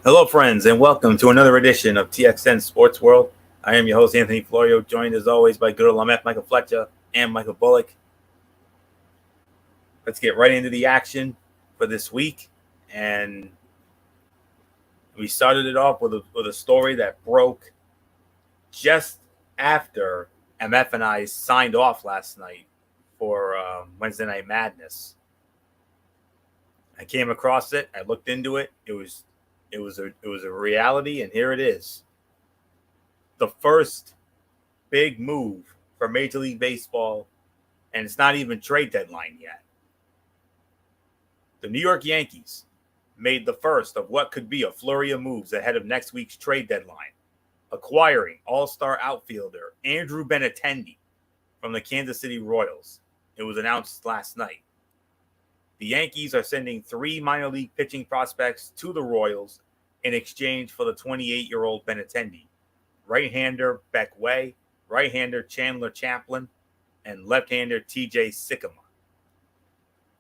Hello, friends, and welcome to another edition of TXN Sports World. I am your host, Anthony Florio, joined as always by good old Lameth, Michael Fletcher, and Michael Bullock. Let's get right into the action for this week. And we started it off with a story that broke just after MF and I signed off last night for Wednesday Night Madness. I came across it. I looked into it. It was a reality, and here it is. The first big move for Major League Baseball, and it's not even trade deadline yet. The New York Yankees made the first of what could be a flurry of moves ahead of next week's trade deadline, acquiring all-star outfielder Andrew Benintendi from the Kansas City Royals. It was announced last night. The Yankees are sending 3 minor league pitching prospects to the Royals in exchange for the 28-year-old Benintendi, right-hander Beck Way, right-hander Chandler Chaplin, and left-hander TJ Sikkema.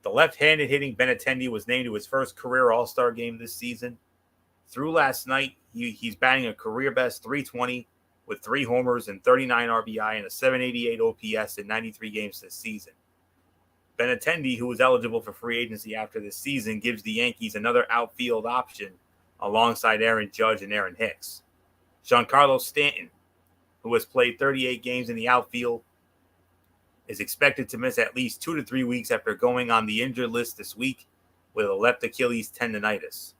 The left-handed hitting Benintendi was named to his first career All-Star game this season. Through last night, he's batting a career-best .320 with 3 homers and 39 RBI and a .788 OPS in 93 games this season. Benintendi, who is eligible for free agency after this season, gives the Yankees another outfield option alongside Aaron Judge and Aaron Hicks. Giancarlo Stanton, who has played 38 games in the outfield, is expected to miss at least 2 to 3 weeks after going on the injured list this week with a left Achilles tendonitis.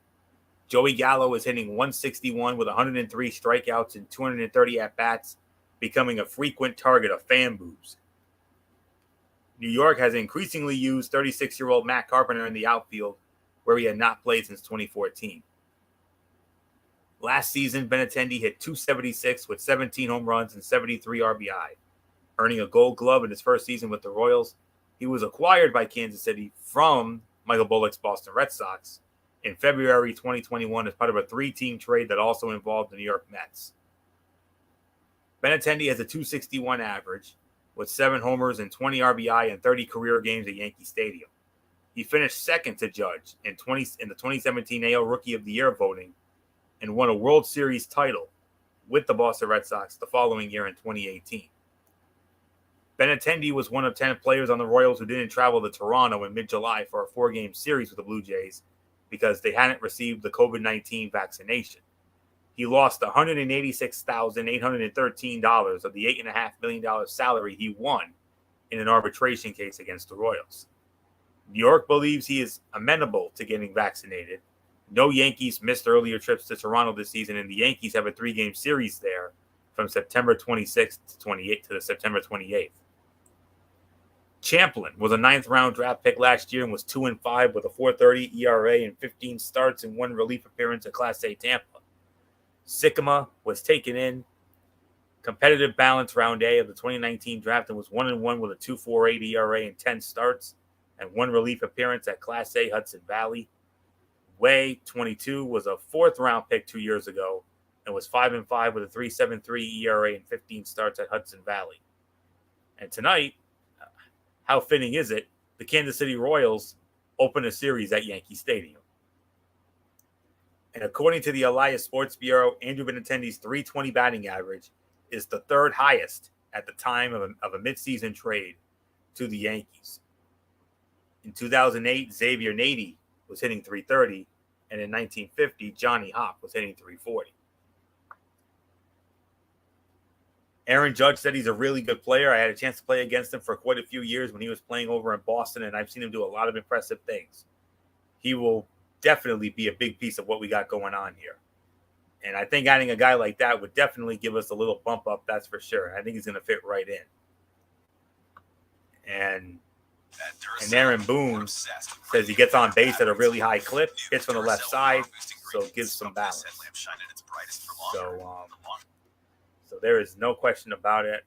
Joey Gallo is hitting .161 with 103 strikeouts and 230 at-bats, becoming a frequent target of fan boos. New York has increasingly used 36-year-old Matt Carpenter in the outfield, where he had not played since 2014. Last season, Benintendi hit .276 with 17 home runs and 73 RBI. Earning a Gold Glove in his first season with the Royals, he was acquired by Kansas City from Michael Bullock's Boston Red Sox in February 2021 as part of a 3-team trade that also involved the New York Mets. Benintendi has a .261 average with 7 homers and 20 RBI in 30 career games at Yankee Stadium. He finished second to Judge in the 2017 AL Rookie of the Year voting and won a World Series title with the Boston Red Sox the following year in 2018. Benintendi was one of 10 players on the Royals who didn't travel to Toronto in mid-July for a 4-game series with the Blue Jays because they hadn't received the COVID-19 vaccination. He lost $186,813 of the $8.5 million salary he won in an arbitration case against the Royals. New York believes he is amenable to getting vaccinated. No Yankees missed earlier trips to Toronto this season, and the Yankees have a 3-game series there from September 26th to September 28th. Chaplin was a 9th-round draft pick last year and was 2-5 with a .430 ERA and 15 starts and 1 relief appearance at Class A Tampa. Sikkema was taken in competitive balance round A of the 2019 draft and was 1-1 with a .248 ERA and 10 starts and 1 relief appearance at Class A Hudson Valley. Way, 22, was a 4th-round pick 2 years ago and was 5-5 with a .373 ERA and 15 starts at Hudson Valley. And tonight, how fitting is it, the Kansas City Royals open a series at Yankee Stadium. And according to the Elias Sports Bureau, Andrew Benintendi's .320 batting average is the 3rd highest at the time of a midseason trade to the Yankees. In 2008, Xavier Nady was hitting .330, and in 1950, Johnny Hopp was hitting .340. Aaron Judge said he's a really good player. I had a chance to play against him for quite a few years when he was playing over in Boston, and I've seen him do a lot of impressive things. He will definitely be a big piece of what we got going on here. And I think adding a guy like that would definitely give us a little bump up, that's for sure. And I think he's going to fit right in. And Aaron Boone says he gets on base at a really high clip, hits from the left side, so it gives some balance. So there is no question about it.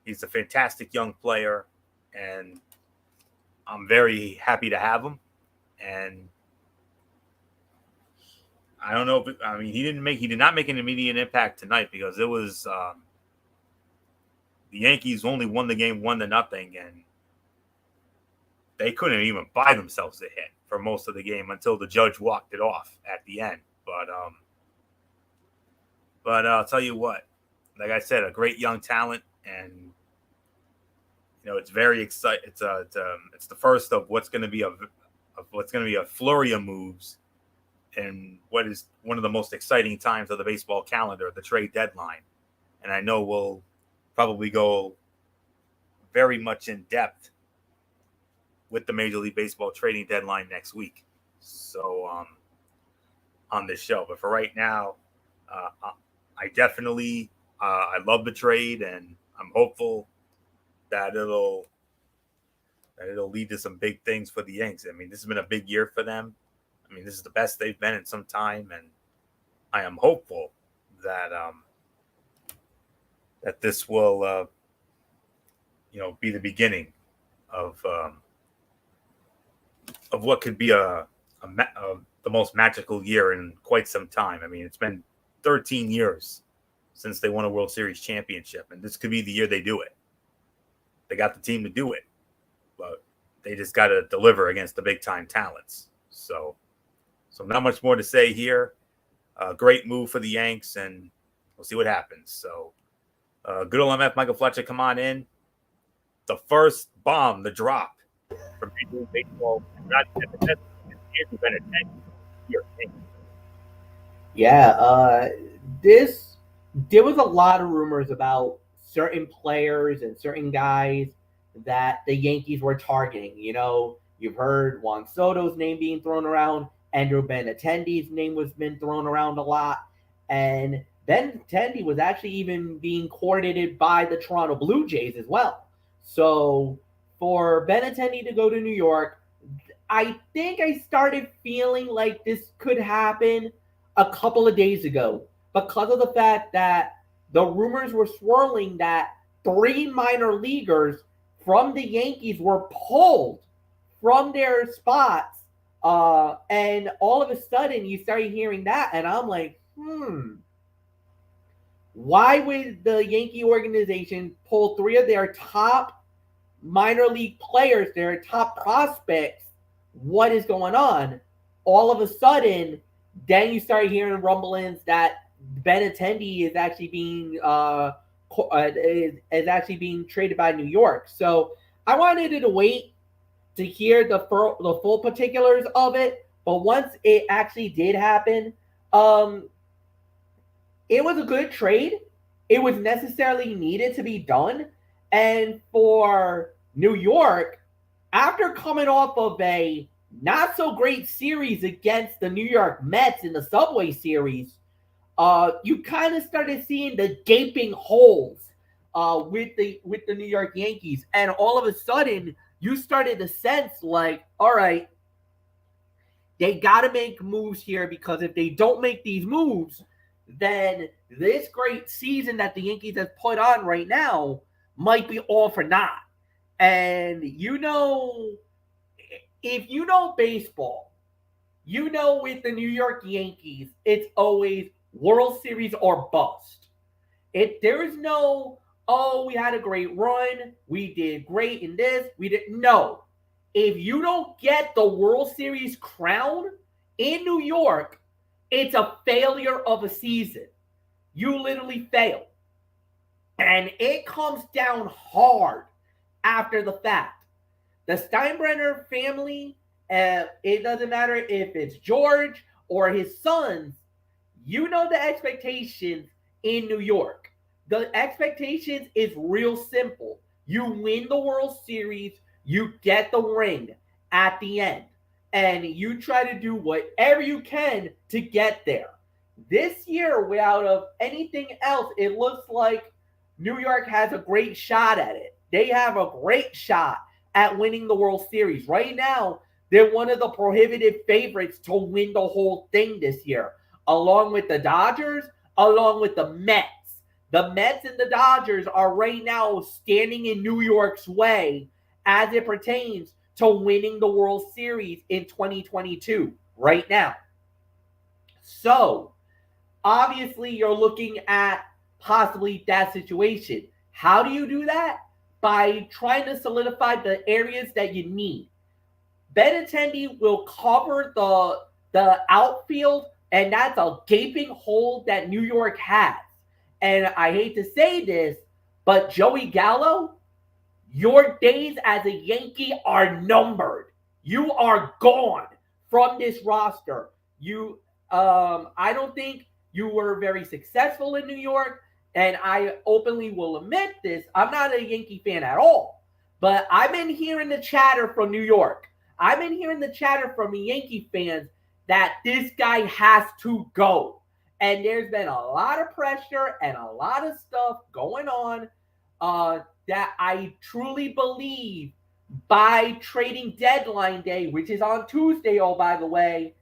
He's a fantastic young player, and I'm very happy to have him. And I don't know if he did not make an immediate impact tonight because it was the Yankees only won the game 1-0, and they couldn't even buy themselves a hit for most of the game until the Judge walked it off at the end. But I'll tell you what, like I said, a great young talent, and it's very exciting. It's the first of what's going to be a flurry of moves, and what is one of the most exciting times of the baseball calendar, the trade deadline. And I know we'll probably go very much in depth with the Major League Baseball trading deadline next week. So on this show, but for right now, I definitely I love the trade, and I'm hopeful that it'll lead to some big things for the Yanks. I mean, this has been a big year for them. I mean, this is the best they've been in some time, and I am hopeful that that this will be the beginning of what could be the most magical year in quite some time. I mean, it's been 13 years since they won a World Series championship, and this could be the year they do it. They got the team to do it, but they just got to deliver against the big time talents. So not much more to say here. Great move for the Yanks, and we'll see what happens. So good old MF Michael Fletcher, come on in. The first bomb, the drop from Major League Baseball. Yeah, there was a lot of rumors about certain players and certain guys that the Yankees were targeting. You've heard Juan Soto's name being thrown around. Andrew Benintendi's name was been thrown around a lot. And Benintendi was actually even being courted by the Toronto Blue Jays as well. So for Benintendi to go to New York, I think I started feeling like this could happen a couple of days ago because of the fact that the rumors were swirling that 3 minor leaguers from the Yankees were pulled from their spots. And all of a sudden you started hearing that, and I'm like, why would the Yankee organization pull 3 of their top minor league players, their top prospects? What is going on? All of a sudden, then you start hearing rumblings that Benintendi is actually being traded by New York. So I wanted to wait to hear the full particulars of it. But once it actually did happen, it was a good trade. It was necessarily needed to be done. And for New York, after coming off of a not so great series against the New York Mets in the Subway Series, you kind of started seeing the gaping holes with the New York Yankees, and all of a sudden you started to sense like, all right, they got to make moves here, because if they don't make these moves, then this great season that the Yankees have put on right now might be all for naught. And if you know baseball, with the New York Yankees, it's always World Series or bust. There is no, we had a great run, we did great in this, we did. No. If you don't get the World Series crown in New York, it's a failure of a season. You literally fail. And it comes down hard after the fact. The Steinbrenner family, it doesn't matter if it's George or his sons, the expectations in New York. The expectations is real simple. You win the World Series, you get the ring at the end, and you try to do whatever you can to get there. This year, without of anything else, it looks like New York has a great shot at it. They have a great shot at winning the World Series. Right now, they're one of the prohibitive favorites to win the whole thing this year, along with the Dodgers, along with the Mets. The Mets and the Dodgers are right now standing in New York's way as it pertains to winning the World Series in 2022 right now. So, obviously, you're looking at possibly that situation. How do you do that? By trying to solidify the areas that you need. Benintendi will cover the outfield And that's a gaping hole that New York has. And I hate to say this, but Joey Gallo, your days as a Yankee are numbered. You are gone from this roster. I don't think you were very successful in New York, and I openly will admit this. I'm not a Yankee fan at all, but I've been hearing the chatter from New York. I've been hearing the chatter from the Yankee fans that this guy has to go. And there's been a lot of pressure and a lot of stuff going on that I truly believe by trading deadline day, which is on Tuesday, oh, by the way,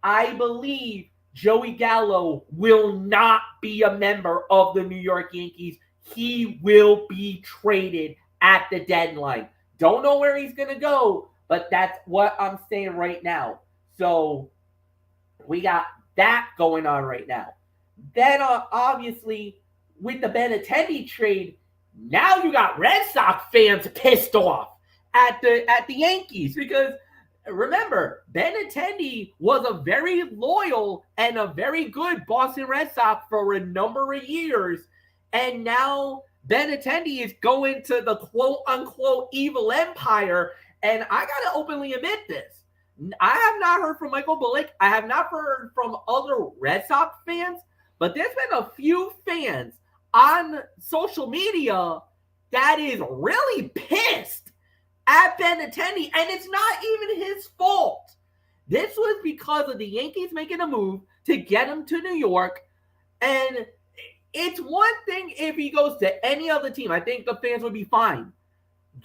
I believe Joey Gallo will not be a member of the New York Yankees. He will be traded at the deadline. Don't know where he's going to go, but that's what I'm saying right now. So we got that going on right now. Then obviously with the Benintendi trade, now you got Red Sox fans pissed off at the Yankees because remember, Benintendi was a very loyal and a very good Boston Red Sox for a number of years, and now Benintendi is going to the quote-unquote evil empire, and I gotta openly admit this. I have not heard from Michael Bullock. I have not heard from other Red Sox fans, but there's been a few fans on social media that is really pissed at Benintendi, and it's not even his fault. This was because of the Yankees making a move to get him to New York, and it's one thing if he goes to any other team. I think the fans would be fine.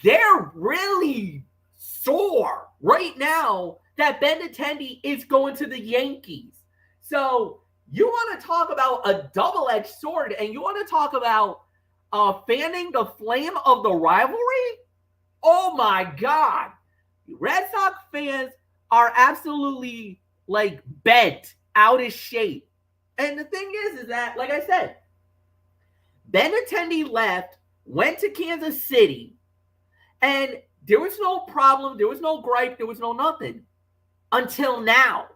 They're really sore right now that Benintendi is going to the Yankees. So you want to talk about a double-edged sword, and you want to talk about fanning the flame of the rivalry? Oh my God. Red Sox fans are absolutely like bent out of shape. And the thing is that, like I said, Benintendi left, went to Kansas City, and there was no problem, there was no gripe, there was no nothing until now.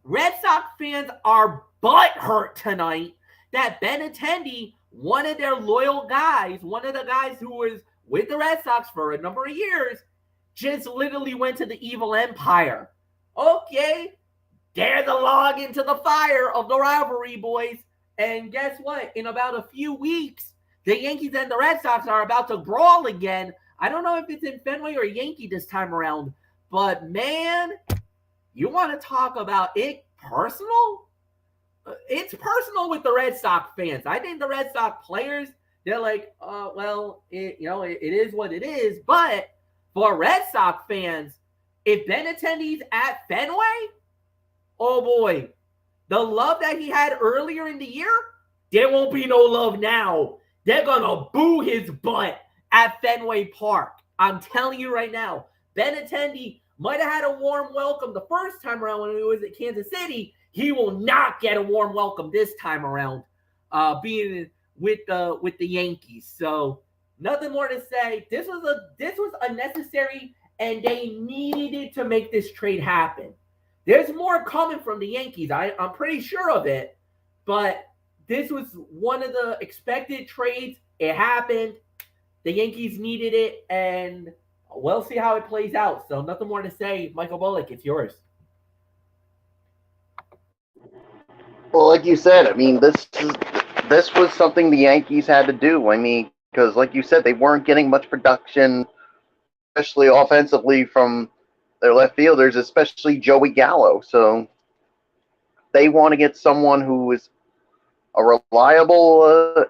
Red Sox fans are butthurt tonight that Benintendi, one of their loyal guys, one of the guys who was with the Red Sox for a number of years, just literally went to the evil empire. Okay, there's a log into the fire of the rivalry, boys. And guess what? In about a few weeks, the Yankees and the Red Sox are about to brawl again. I don't know if it's in Fenway or Yankee this time around, but man, you want to talk about it personal? It's personal with the Red Sox fans. I think the Red Sox players, they're like, it is what it is. But for Red Sox fans, if Benintendi's at Fenway, oh boy, the love that he had earlier in the year, there won't be no love now. They're going to boo his butt at Fenway Park. I'm telling you right now, Benintendi might have had a warm welcome the first time around when he was at Kansas City. He will not get a warm welcome this time around, being with the Yankees. So nothing more to say. This was unnecessary, and they needed to make this trade happen. There's more coming from the Yankees. I'm pretty sure of it, but this was one of the expected trades. It happened. The Yankees needed it, and we'll see how it plays out. So nothing more to say. Michael Bullock, it's yours. Well, like you said, I mean, this was something the Yankees had to do. I mean, because like you said, they weren't getting much production, especially offensively from their left fielders, especially Joey Gallo. So they want to get someone who is a reliable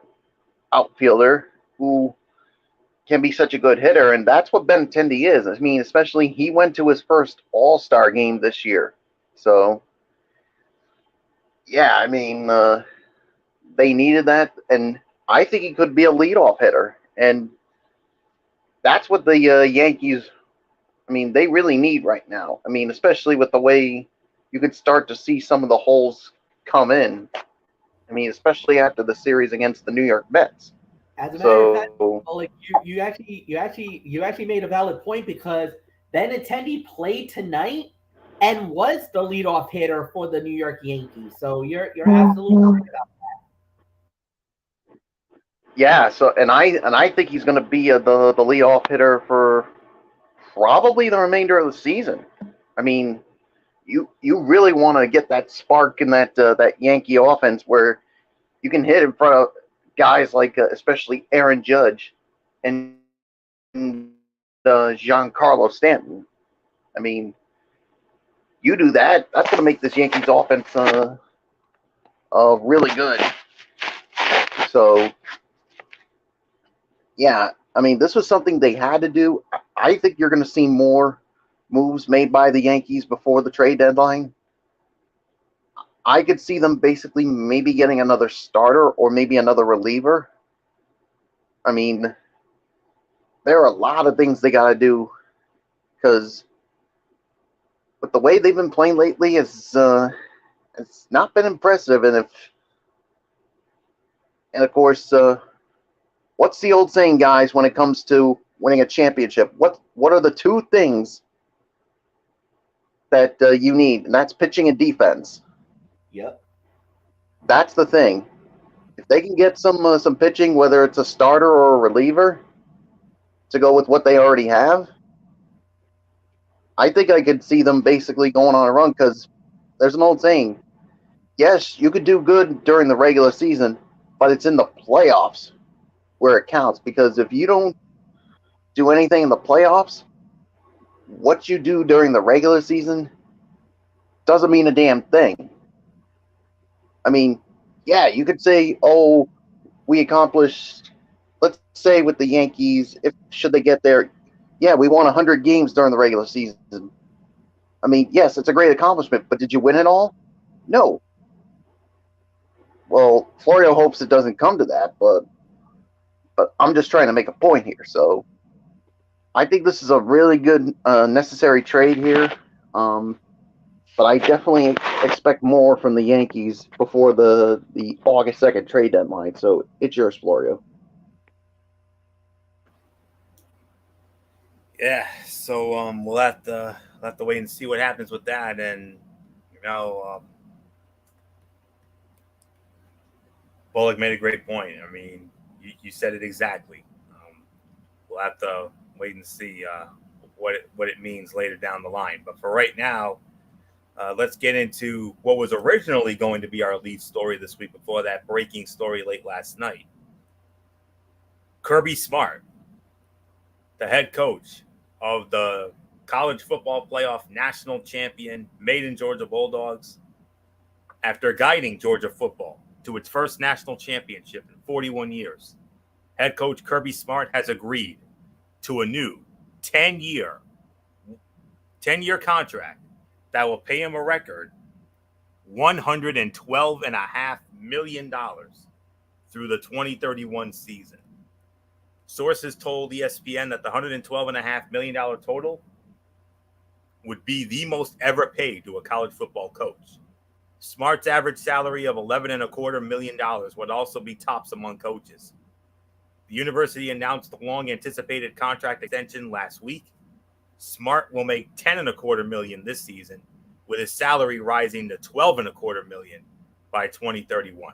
outfielder who can be such a good hitter, and that's what Benintendi is. I mean, especially he went to his first All-Star game this year. So, yeah, I mean, they needed that, and I think he could be a leadoff hitter. And that's what the Yankees, I mean, they really need right now. I mean, especially with the way you could start to see some of the holes come in. I mean, especially after the series against the New York Mets. As a matter of fact, like you actually made a valid point because Benintendi played tonight and was the leadoff hitter for the New York Yankees. So you're absolutely right about Yeah. So and I think he's going to be the leadoff hitter for probably the remainder of the season. I mean, you really want to get that spark in that Yankee offense where you can hit in front of guys like especially Aaron Judge and Giancarlo Stanton. I mean, you do that, that's going to make this Yankees offense really good. So, yeah, I mean, this was something they had to do. I think you're going to see more moves made by the Yankees before the trade deadline. I could see them basically maybe getting another starter or maybe another reliever. I mean, there are a lot of things they got to do because with the way they've been playing lately, it's not been impressive. And of course, what's the old saying, guys? When it comes to winning a championship, what are the two things that you need? And that's pitching and defense. it. Yep. That's the thing. If they can get some pitching, whether it's a starter or a reliever, to go with what they already have, I think I could see them basically going on a run because there's an old saying. Yes, you could do good during the regular season, but it's in the playoffs where it counts. Because if you don't do anything in the playoffs, what you do during the regular season doesn't mean a damn thing. I mean, yeah, you could say, oh, we accomplished, let's say with the Yankees, if should they get there, yeah, we won 100 games during the regular season. I mean, yes, it's a great accomplishment, but did you win it all? No. Well, Florio hopes it doesn't come to that, but I'm just trying to make a point here. So I think this is a really good necessary trade here. But I definitely expect more from the Yankees before the August 2nd trade deadline. So it's yours, Florio. Yeah, so we'll have to wait and see what happens with that, and you know, Bullock made a great point. I mean, you said it exactly. We'll have to wait and see what it means later down the line. But for right now, let's get into what was originally going to be our lead story this week before that breaking story late last night. Kirby Smart, the head coach of the college football playoff national champion Maiden Georgia Bulldogs, after guiding Georgia football to its first national championship in 41 years, head coach Kirby Smart has agreed to a new 10-year contract that will pay him a record $112.5 million through the 2031 season. Sources told ESPN that the $112.5 million total would be the most ever paid to a college football coach. Smart's average salary of $11.25 million would also be tops among coaches. The university announced the long-anticipated contract extension last week. Smart will make $10.25 million this season, with his salary rising to $12.25 million by 2031.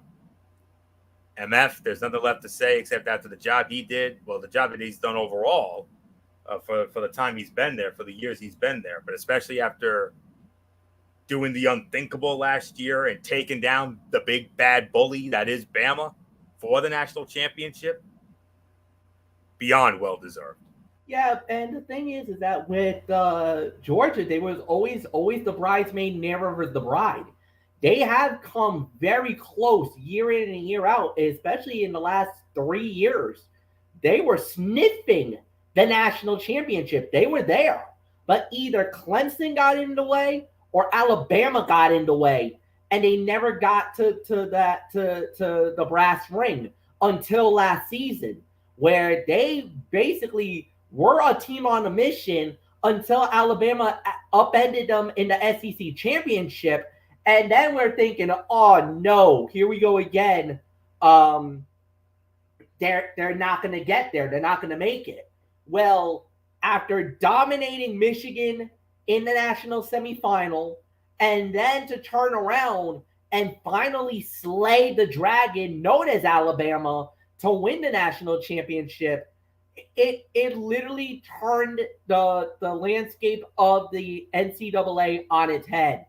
MF, there's nothing left to say except after the job he did, well, the job that he's done overall for the time he's been there, for the years he's been there, but especially after doing the unthinkable last year and taking down the big bad bully that is Bama for the national championship, beyond well-deserved. Yeah, and the thing is that with Georgia, they was always the bridesmaid, never the bride. They have come very close year in and year out, especially in the last 3 years. They were sniffing the national championship. They were there, but either Clemson got in the way or Alabama got in the way, and they never got to the brass ring until last season, where they basically were a team on a mission until Alabama upended them in the SEC championship. And then we're thinking, oh no, here we go again. They're not going to get there. They're not going to make it. Well, after dominating Michigan in the national semifinal, and then to turn around and finally slay the dragon known as Alabama to win the national championship. It literally turned the landscape of the NCAA on its head.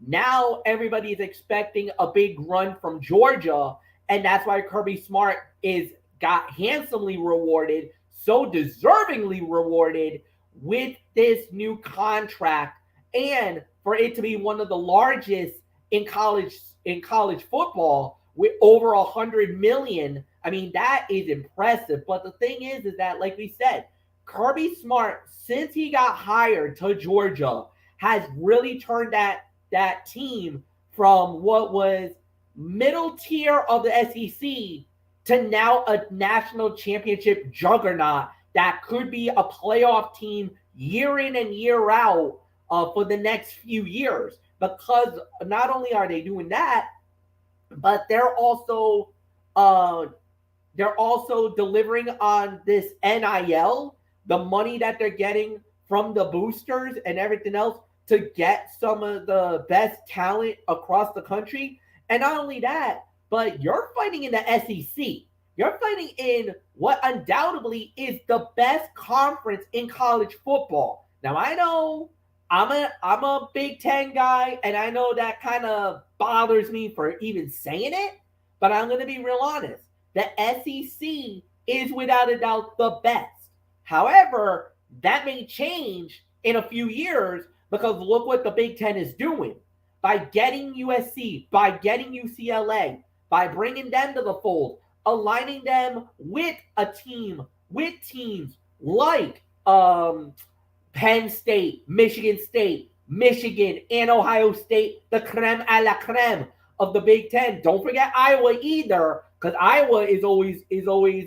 Now everybody's expecting a big run from Georgia, and that's why Kirby Smart is got handsomely rewarded, so deservingly rewarded with this new contract, and for it to be one of the largest in college football with over 100 million. I mean, that is impressive. But the thing is that, like we said, Kirby Smart, since he got hired to Georgia, has really turned that team from what was middle tier of the SEC to now a national championship juggernaut that could be a playoff team year in and year out for the next few years. Because not only are they doing that, but they're also delivering on this NIL, the money that they're getting from the boosters and everything else to get some of the best talent across the country. And not only that, but you're fighting in the SEC. You're fighting in what undoubtedly is the best conference in college football. Now I know I'm a Big Ten guy, and I know that kind of bothers me for even saying it, but I'm going to be real honest. The SEC is without a doubt the best. However, that may change in a few years because look what the Big Ten is doing. By getting USC, by getting UCLA, by bringing them to the fold, aligning them with teams like Penn State, Michigan, and Ohio State, the creme a la creme of the Big Ten. Don't forget Iowa either, because Iowa is always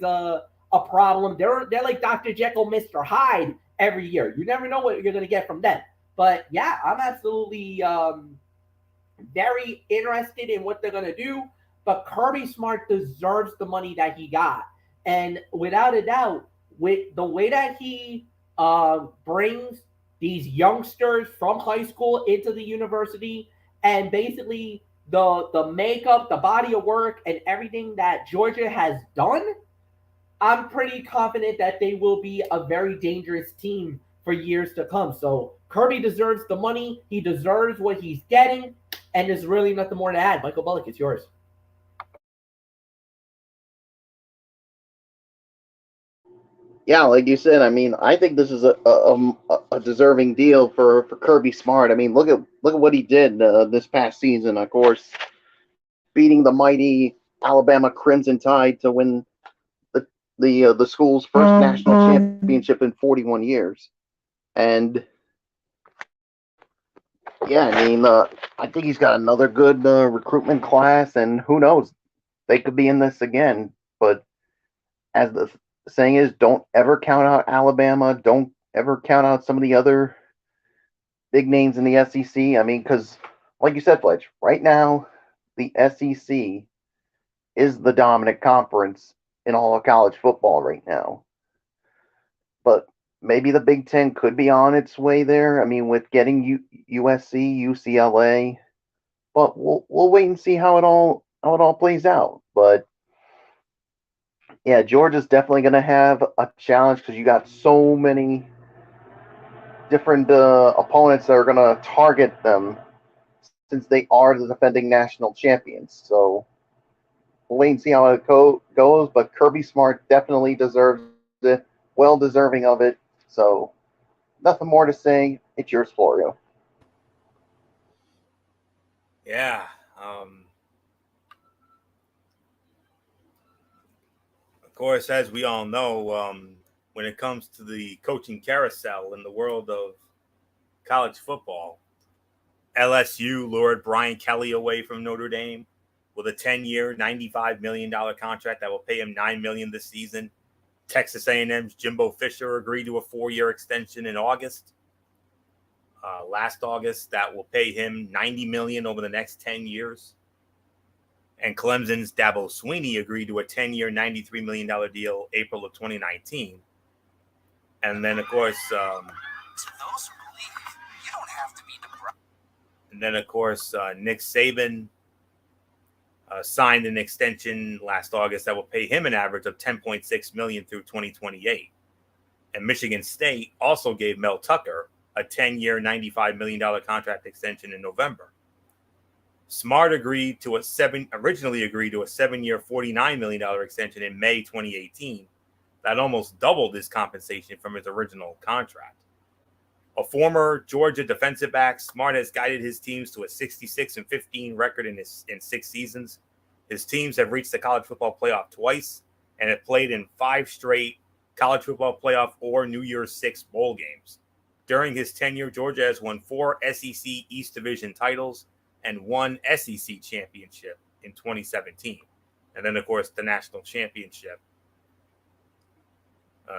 a problem. They're like Dr. Jekyll, Mr. Hyde every year. You never know what you're going to get from them. But yeah, I'm absolutely very interested in what they're going to do. But Kirby Smart deserves the money that he got. And without a doubt, with the way that he brings these youngsters from high school into the university, and basically the makeup, the body of work, and everything that Georgia has done, I'm pretty confident that they will be a very dangerous team for years to come. So Kirby deserves the money. He deserves what he's getting, and there's really nothing more to add. Michael Bullock, it's yours. Yeah, like you said, I mean, I think this is a deserving deal for Kirby Smart. I mean, look at what he did this past season. Of course, beating the mighty Alabama Crimson Tide to win the school's first national championship in 41 years. And yeah, I mean, I think he's got another good recruitment class, and who knows, they could be in this again. But as the saying is, don't ever count out Alabama. Don't ever count out some of the other big names in the SEC. I mean, because like you said, Fletch, right now the SEC is the dominant conference in all of college football right now. But maybe the Big Ten could be on its way there. I mean, with getting USC, UCLA, but we'll wait and see how it all plays out. But yeah, Georgia's definitely going to have a challenge because you got so many different opponents that are going to target them since they are the defending national champions. So we'll wait and see how it goes. But Kirby Smart definitely deserves it, well deserving of it. So nothing more to say. It's yours, Florio. Yeah. Of course, as we all know, when it comes to the coaching carousel in the world of college football, LSU lured Brian Kelly away from Notre Dame with a 10-year, $95 million contract that will pay him $9 million this season. Texas A&M's Jimbo Fisher agreed to a 4-year extension in August. Last August, that will pay him $90 million over the next 10 years. And Clemson's Dabo Swinney agreed to a 10-year, $93 million deal April of 2019. And then, of course, And then, of course, Nick Saban signed an extension last August that will pay him an average of $10.6 million through 2028. And Michigan State also gave Mel Tucker a 10-year, $95 million contract extension in November. Smart originally agreed to a 7-year, $49 million extension in May 2018. That almost doubled his compensation from his original contract. A former Georgia defensive back, Smart has guided his teams to a 66-15 record in 6 seasons. His teams have reached the college football playoff twice and have played in 5 straight college football playoff or New Year's Six bowl games. During his tenure, Georgia has won 4 SEC East Division titles and 1 SEC championship in 2017. And then, of course, the national championship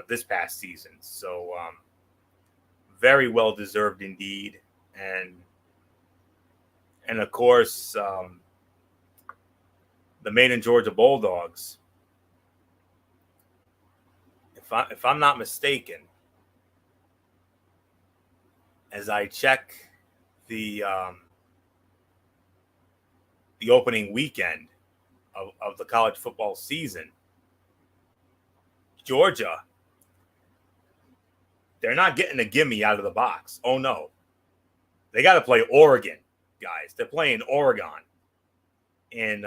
this past season. So, very well deserved indeed, and of course, the Maine and Georgia Bulldogs. If I'm not mistaken, as I check the opening weekend of the college football season, Georgia, they're not getting a gimme out of the box. Oh, no. They got to play Oregon, guys. They're playing Oregon in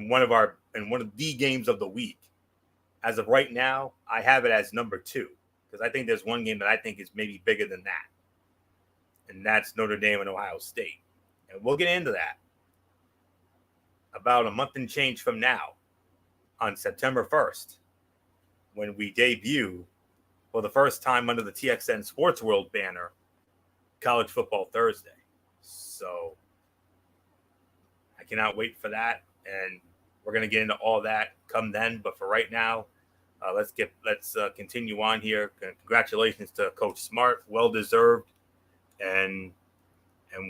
one of the games of the week. As of right now, I have it as number 2 because I think there's one game that I think is maybe bigger than that, and that's Notre Dame and Ohio State. And we'll get into that about a month and change from now on September 1st when we debut for the first time under the TXN Sports World banner, College Football Thursday. So I cannot wait for that, and we're going to get into all that come then. But for right now, let's continue on here. Congratulations to Coach Smart, well deserved, and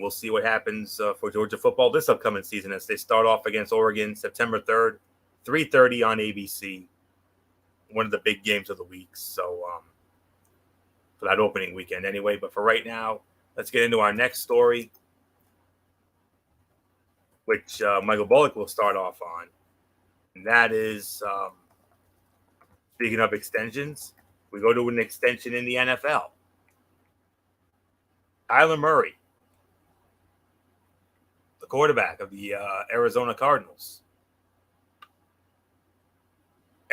we'll see what happens for Georgia football this upcoming season as they start off against Oregon September 3rd, 3:30 on ABC. One of the big games of the week. So for that opening weekend anyway. But for right now, let's get into our next story, which Michael Bullock will start off on. And that is, speaking of extensions, we go to an extension in the NFL. Kyler Murray, the quarterback of the Arizona Cardinals.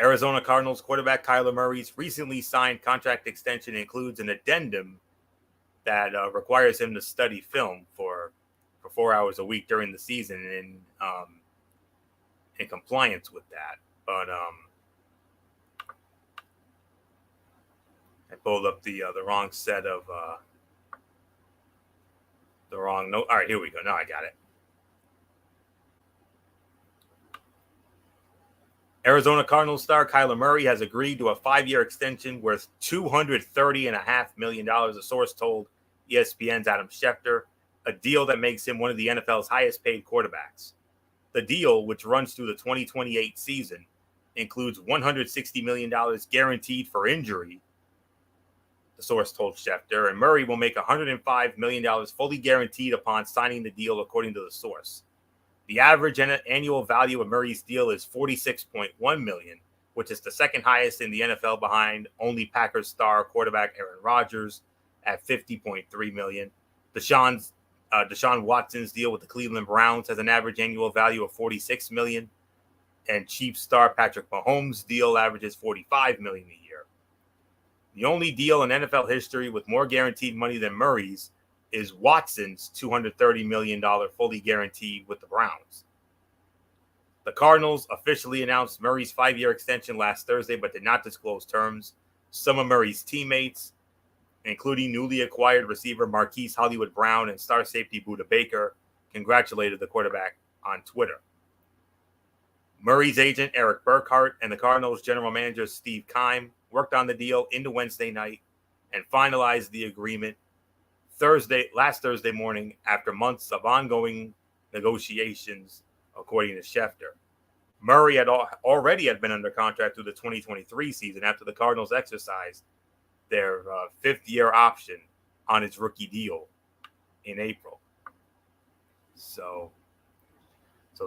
Arizona Cardinals quarterback Kyler Murray's recently signed contract extension includes an addendum that requires him to study film for 4 hours a week during the season in compliance with that. But I pulled up the wrong set of the wrong note. All right, here we go. Now I got it. Arizona Cardinals star Kyler Murray has agreed to a 5-year extension worth $230.5 million, a source told ESPN's Adam Schefter, a deal that makes him one of the NFL's highest-paid quarterbacks. The deal, which runs through the 2028 season, includes $160 million guaranteed for injury, the source told Schefter, and Murray will make $105 million fully guaranteed upon signing the deal, according to the source. The average annual value of Murray's deal is $46.1 million, which is the second highest in the NFL behind only Packers star quarterback Aaron Rodgers at $50.3 million. Deshaun Watson's deal with the Cleveland Browns has an average annual value of $46 million, and Chiefs star Patrick Mahomes' deal averages $45 million a year. The only deal in NFL history with more guaranteed money than Murray's is Watson's $230 million fully guaranteed with the Browns. The Cardinals officially announced Murray's 5-year extension last Thursday, but did not disclose terms. Some of Murray's teammates, including newly acquired receiver Marquise Hollywood Brown and star safety Budda Baker, congratulated the quarterback on Twitter. Murray's agent Eric Burkhart and the Cardinals general manager Steve Keim worked on the deal into Wednesday night and finalized the agreement last Thursday morning after months of ongoing negotiations, according to Schefter. Murray had already been under contract through the 2023 season after the Cardinals exercised their 5th-year option on his rookie deal in April. So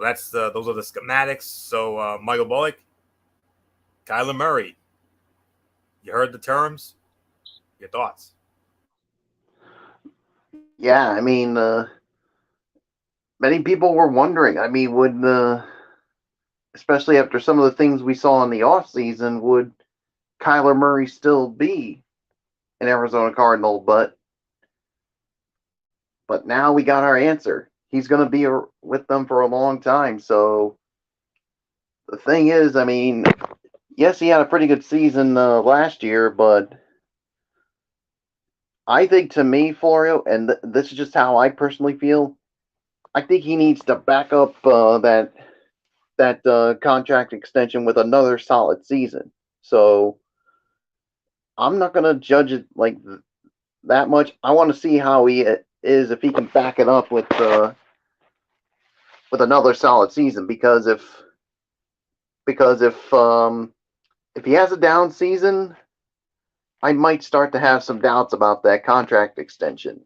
that's those are the schematics. So Michael Bullock, Kyler Murray, you heard the terms. Your thoughts? Yeah, I mean, many people were wondering. I mean, especially after some of the things we saw in the offseason, would Kyler Murray still be an Arizona Cardinal? But now we got our answer. He's going to be with them for a long time. So the thing is, I mean, yes, he had a pretty good season last year, but I think to me, Florio, and this is just how I personally feel, I think he needs to back up that contract extension with another solid season. So I'm not going to judge it like that much. I want to see how he is if he can back it up with another solid season. Because if he has a down season, I might start to have some doubts about that contract extension.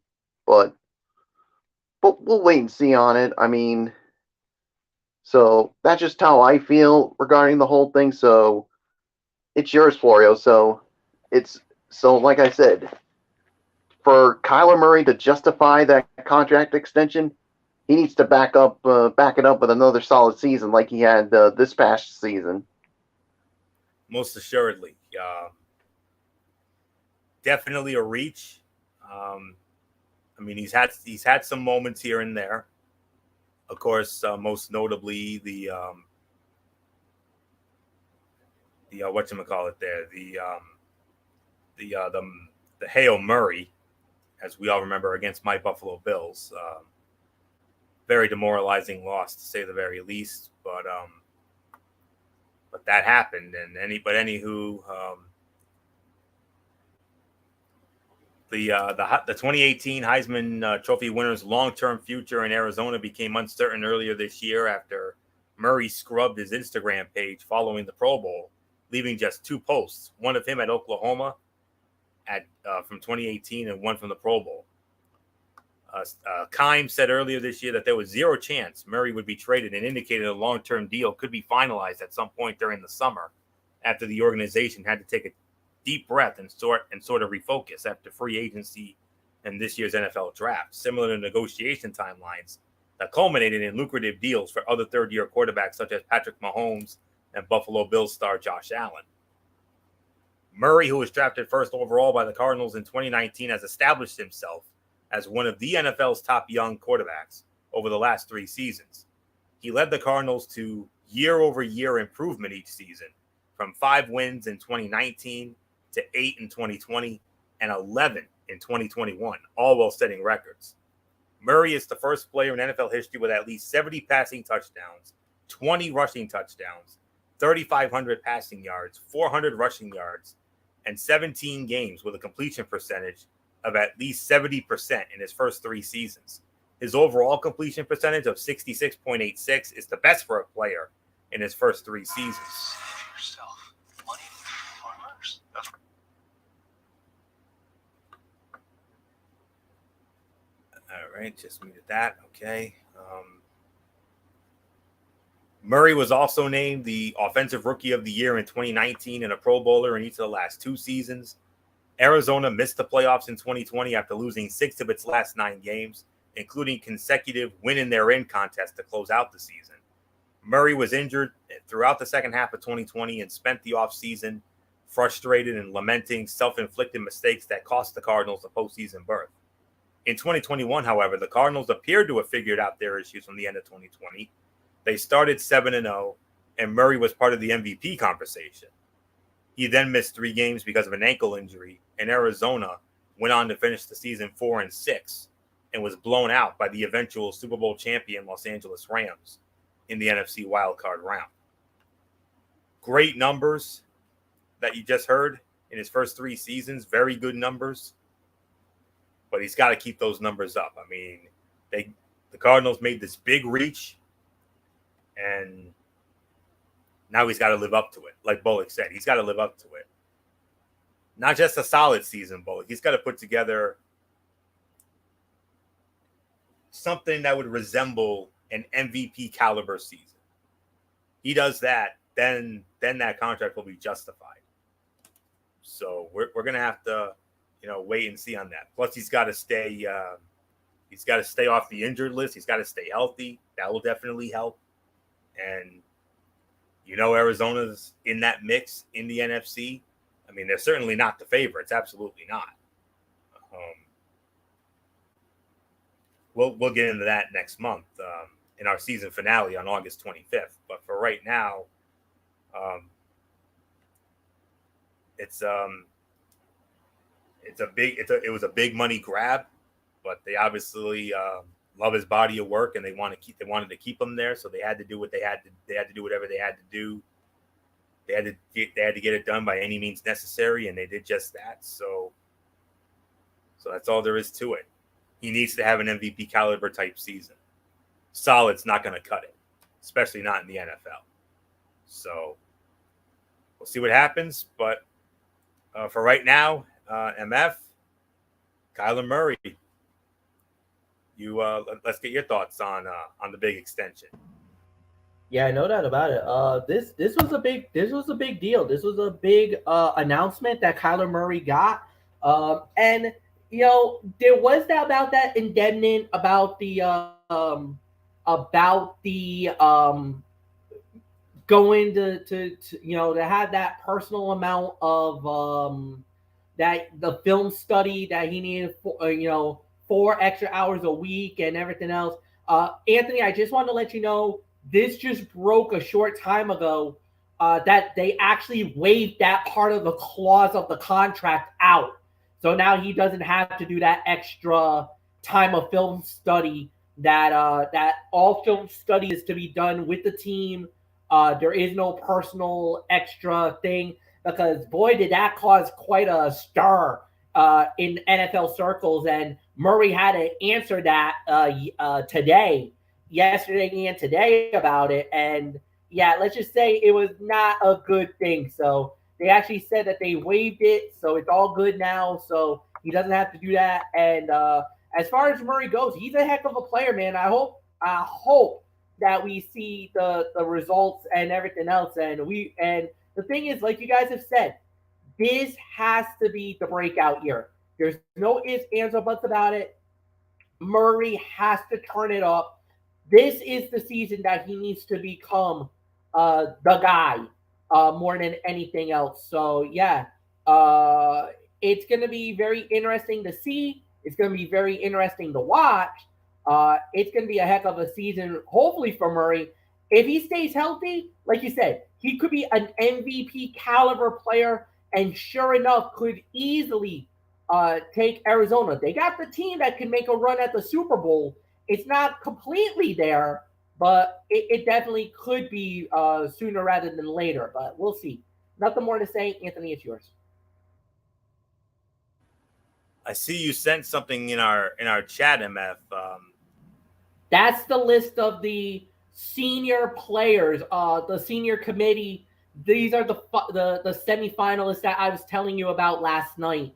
But we'll wait and see on it. I mean, so that's just how I feel regarding the whole thing. So it's yours, Florio. So like I said, for Kyler Murray to justify that contract extension, he needs to back it up with another solid season like he had this past season. Most assuredly, definitely a reach. I mean, he's had some moments here and there. Of course, most notably the whatchamacallit there, the Hail Murray, as we all remember, against my Buffalo Bills. Very demoralizing loss, to say the very least. But that happened, and anywho, the 2018 Heisman Trophy winner's long-term future in Arizona became uncertain earlier this year after Murray scrubbed his Instagram page following the Pro Bowl, leaving just 2 posts, one of him at Oklahoma from 2018 and one from the Pro Bowl. Keim said earlier this year that there was zero chance Murray would be traded and indicated a long-term deal could be finalized at some point during the summer after the organization had to take a deep breath and sort of refocus after free agency and this year's NFL draft, similar to negotiation timelines that culminated in lucrative deals for other third-year quarterbacks such as Patrick Mahomes and Buffalo Bills star Josh Allen. Murray, who was drafted first overall by the Cardinals in 2019, has established himself as one of the NFL's top young quarterbacks over the last 3 seasons. He led the Cardinals to year-over-year improvement each season, from 5 wins in 2019 to 8 in 2020 and 11 in 2021, all while setting records. Murray is the first player in NFL history with at least 70 passing touchdowns, 20 rushing touchdowns, 3,500 passing yards, 400 rushing yards, and 17 games with a completion percentage of at least 70% in his first 3 seasons. His overall completion percentage of 66.86 is the best for a player in his first 3 seasons. All right, just muted that. Okay. Murray was also named the Offensive Rookie of the Year in 2019 and a Pro Bowler in each of the last 2 seasons. Arizona missed the playoffs in 2020 after losing 6 of its last 9 games, including consecutive win-in-their-in contests to close out the season. Murray was injured throughout the second half of 2020 and spent the offseason frustrated and lamenting self-inflicted mistakes that cost the Cardinals a postseason berth. In 2021, however, the Cardinals appeared to have figured out their issues from the end of 2020. They started 7-0, and Murray was part of the MVP conversation. He then missed 3 games because of an ankle injury, and Arizona went on to finish the season 4-6 and was blown out by the eventual Super Bowl champion Los Angeles Rams in the NFC wildcard round. Great numbers that you just heard in his first 3 seasons, very good numbers, but he's got to keep those numbers up. I mean, the Cardinals made this big reach, and now he's got to live up to it. Like Bullock said, he's got to live up to it. Not just a solid season, Bullock. He's got to put together something that would resemble an MVP caliber season. He does that, then that contract will be justified. So we're gonna have to, wait and see on that. Plus, he's got to stay. He's got to stay off the injured list. He's got to stay healthy. That will definitely help. And Arizona's in that mix in the NFC. I mean, they're certainly not the favorites. Absolutely not. We'll get into that next month in our season finale on August 25th. But for right now, it was a big money grab, but they obviously love his body of work and they wanted to keep him there, so they had to do what they had to do whatever they had to do. They had to get it done by any means necessary, and they did just that. So that's all there is to it. He needs to have an MVP caliber type season. Solid's not going to cut it, especially not in the NFL. So we'll see what happens. But for right now, MF, Kyler Murray, let's get your thoughts on the big extension. Yeah, no doubt about it. This was a big deal. This was a big announcement that Kyler Murray got. And there was that about that indemnity about the going to have that personal amount of that the film study that he needed for 4 extra hours a week and everything else. Anthony, I just want to let you know this just broke a short time ago that they actually waived that part of the clause of the contract out. So now he doesn't have to do that extra time of film study that all film study is to be done with the team. There is no personal extra thing because, boy, did that cause quite a stir in NFL circles. And Murray had to answer that yesterday and today about it. And, yeah, let's just say it was not a good thing. So they actually said that they waived it, so it's all good now. So he doesn't have to do that. And as far as Murray goes, he's a heck of a player, man. I hope that we see the results and everything else. And the thing is, like you guys have said, this has to be the breakout year. There's no ifs, ands, or buts about it. Murray has to turn it up. This is the season that he needs to become the guy more than anything else. So, yeah, it's going to be very interesting to see. It's going to be very interesting to watch. It's going to be a heck of a season, hopefully, for Murray. If he stays healthy, like you said, he could be an MVP caliber player and sure enough could easily take Arizona. They got the team that can make a run at the Super Bowl. It's not completely there, but it definitely could be sooner rather than later. But we'll see. Nothing more to say. Anthony, it's yours. I see you sent something in our chat, MF. That's the list of the senior players, the senior committee. These are the semifinalists that I was telling you about last night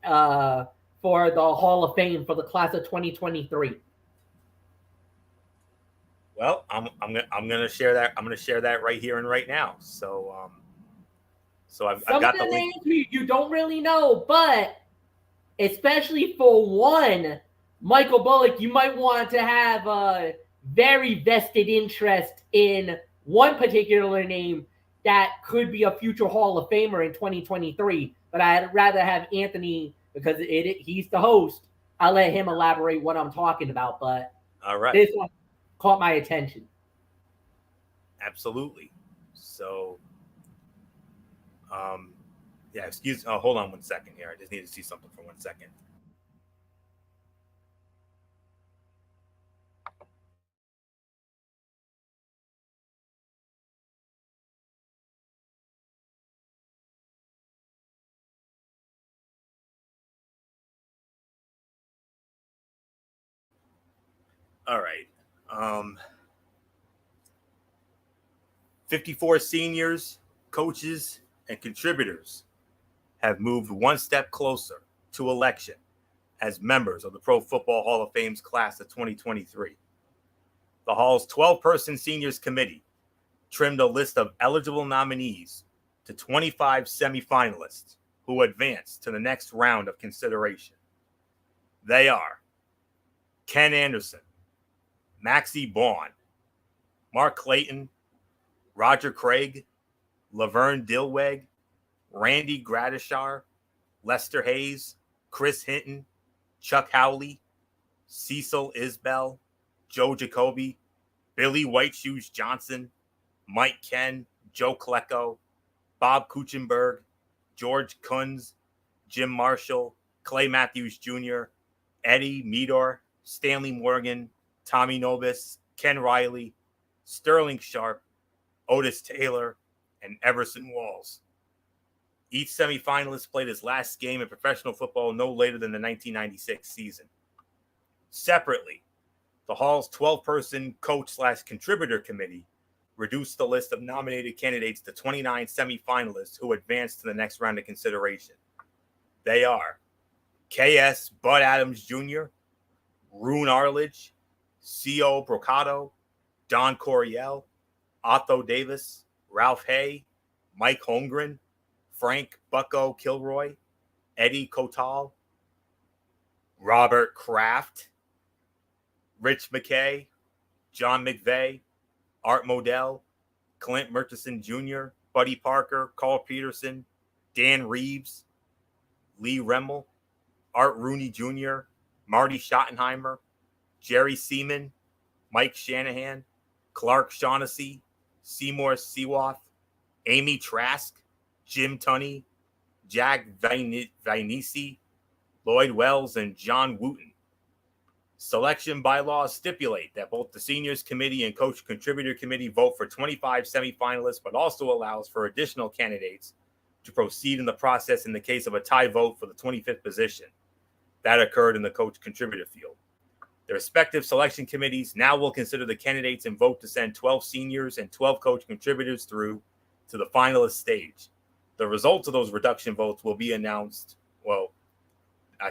for the Hall of Fame for the class of 2023. Well, I'm gonna share that. I'm gonna share that right here and right now. So I've got the link. Names you don't really know, but especially for one, Michael Bullock, you might want to have a very vested interest in one particular name that could be a future Hall of Famer in 2023. But I'd rather have Anthony, because he's the host. I'll let him elaborate what I'm talking about. But all right, this one caught my attention. Absolutely. So, yeah, hold on 1 second here. I just need to see something for 1 second. All right. 54 seniors, coaches, and contributors have moved one step closer to election as members of the Pro Football Hall of Fame's class of 2023. The Hall's 12-person seniors committee trimmed a list of eligible nominees to 25 semifinalists who advanced to the next round of consideration. They are Ken Anderson, Maxie Baughan, Mark Clayton, Roger Craig, Laverne Dilweg, Randy Gradishar, Lester Hayes, Chris Hinton, Chuck Howley, Cecil Isbell, Joe Jacoby, Billy Whiteshoes Johnson, Mike Ken, Joe Klecko, Bob Kuchenberg, George Kunz, Jim Marshall, Clay Matthews Jr., Eddie Meador, Stanley Morgan, Tommy Nobis, Ken Riley, Sterling Sharp, Otis Taylor, and Everson Walls. Each semifinalist played his last game in professional football no later than the 1996 season. Separately, the Hall's 12-person coach/contributor committee reduced the list of nominated candidates to 29 semifinalists who advanced to the next round of consideration. They are K.S. Bud Adams Jr., Rune Arledge, C.O. Brocato, Don Coryell, Otho Davis, Ralph Hay, Mike Holmgren, Frank Bucko Kilroy, Eddie Kotal, Robert Kraft, Rich McKay, John McVeigh, Art Modell, Clint Murchison Jr., Buddy Parker, Carl Peterson, Dan Reeves, Lee Remmel, Art Rooney Jr., Marty Schottenheimer, Jerry Seaman, Mike Shanahan, Clark Shaughnessy, Seymour Seawoth, Amy Trask, Jim Tunney, Jack Vainisi, Lloyd Wells, and John Wooten. Selection bylaws stipulate that both the seniors committee and coach contributor committee vote for 25 semifinalists, but also allows for additional candidates to proceed in the process in the case of a tie vote for the 25th position. That occurred in the coach contributor field. The respective selection committees now will consider the candidates and vote to send 12 seniors and 12 coach contributors through to the finalist stage. The results of those reduction votes will be announced. Well, I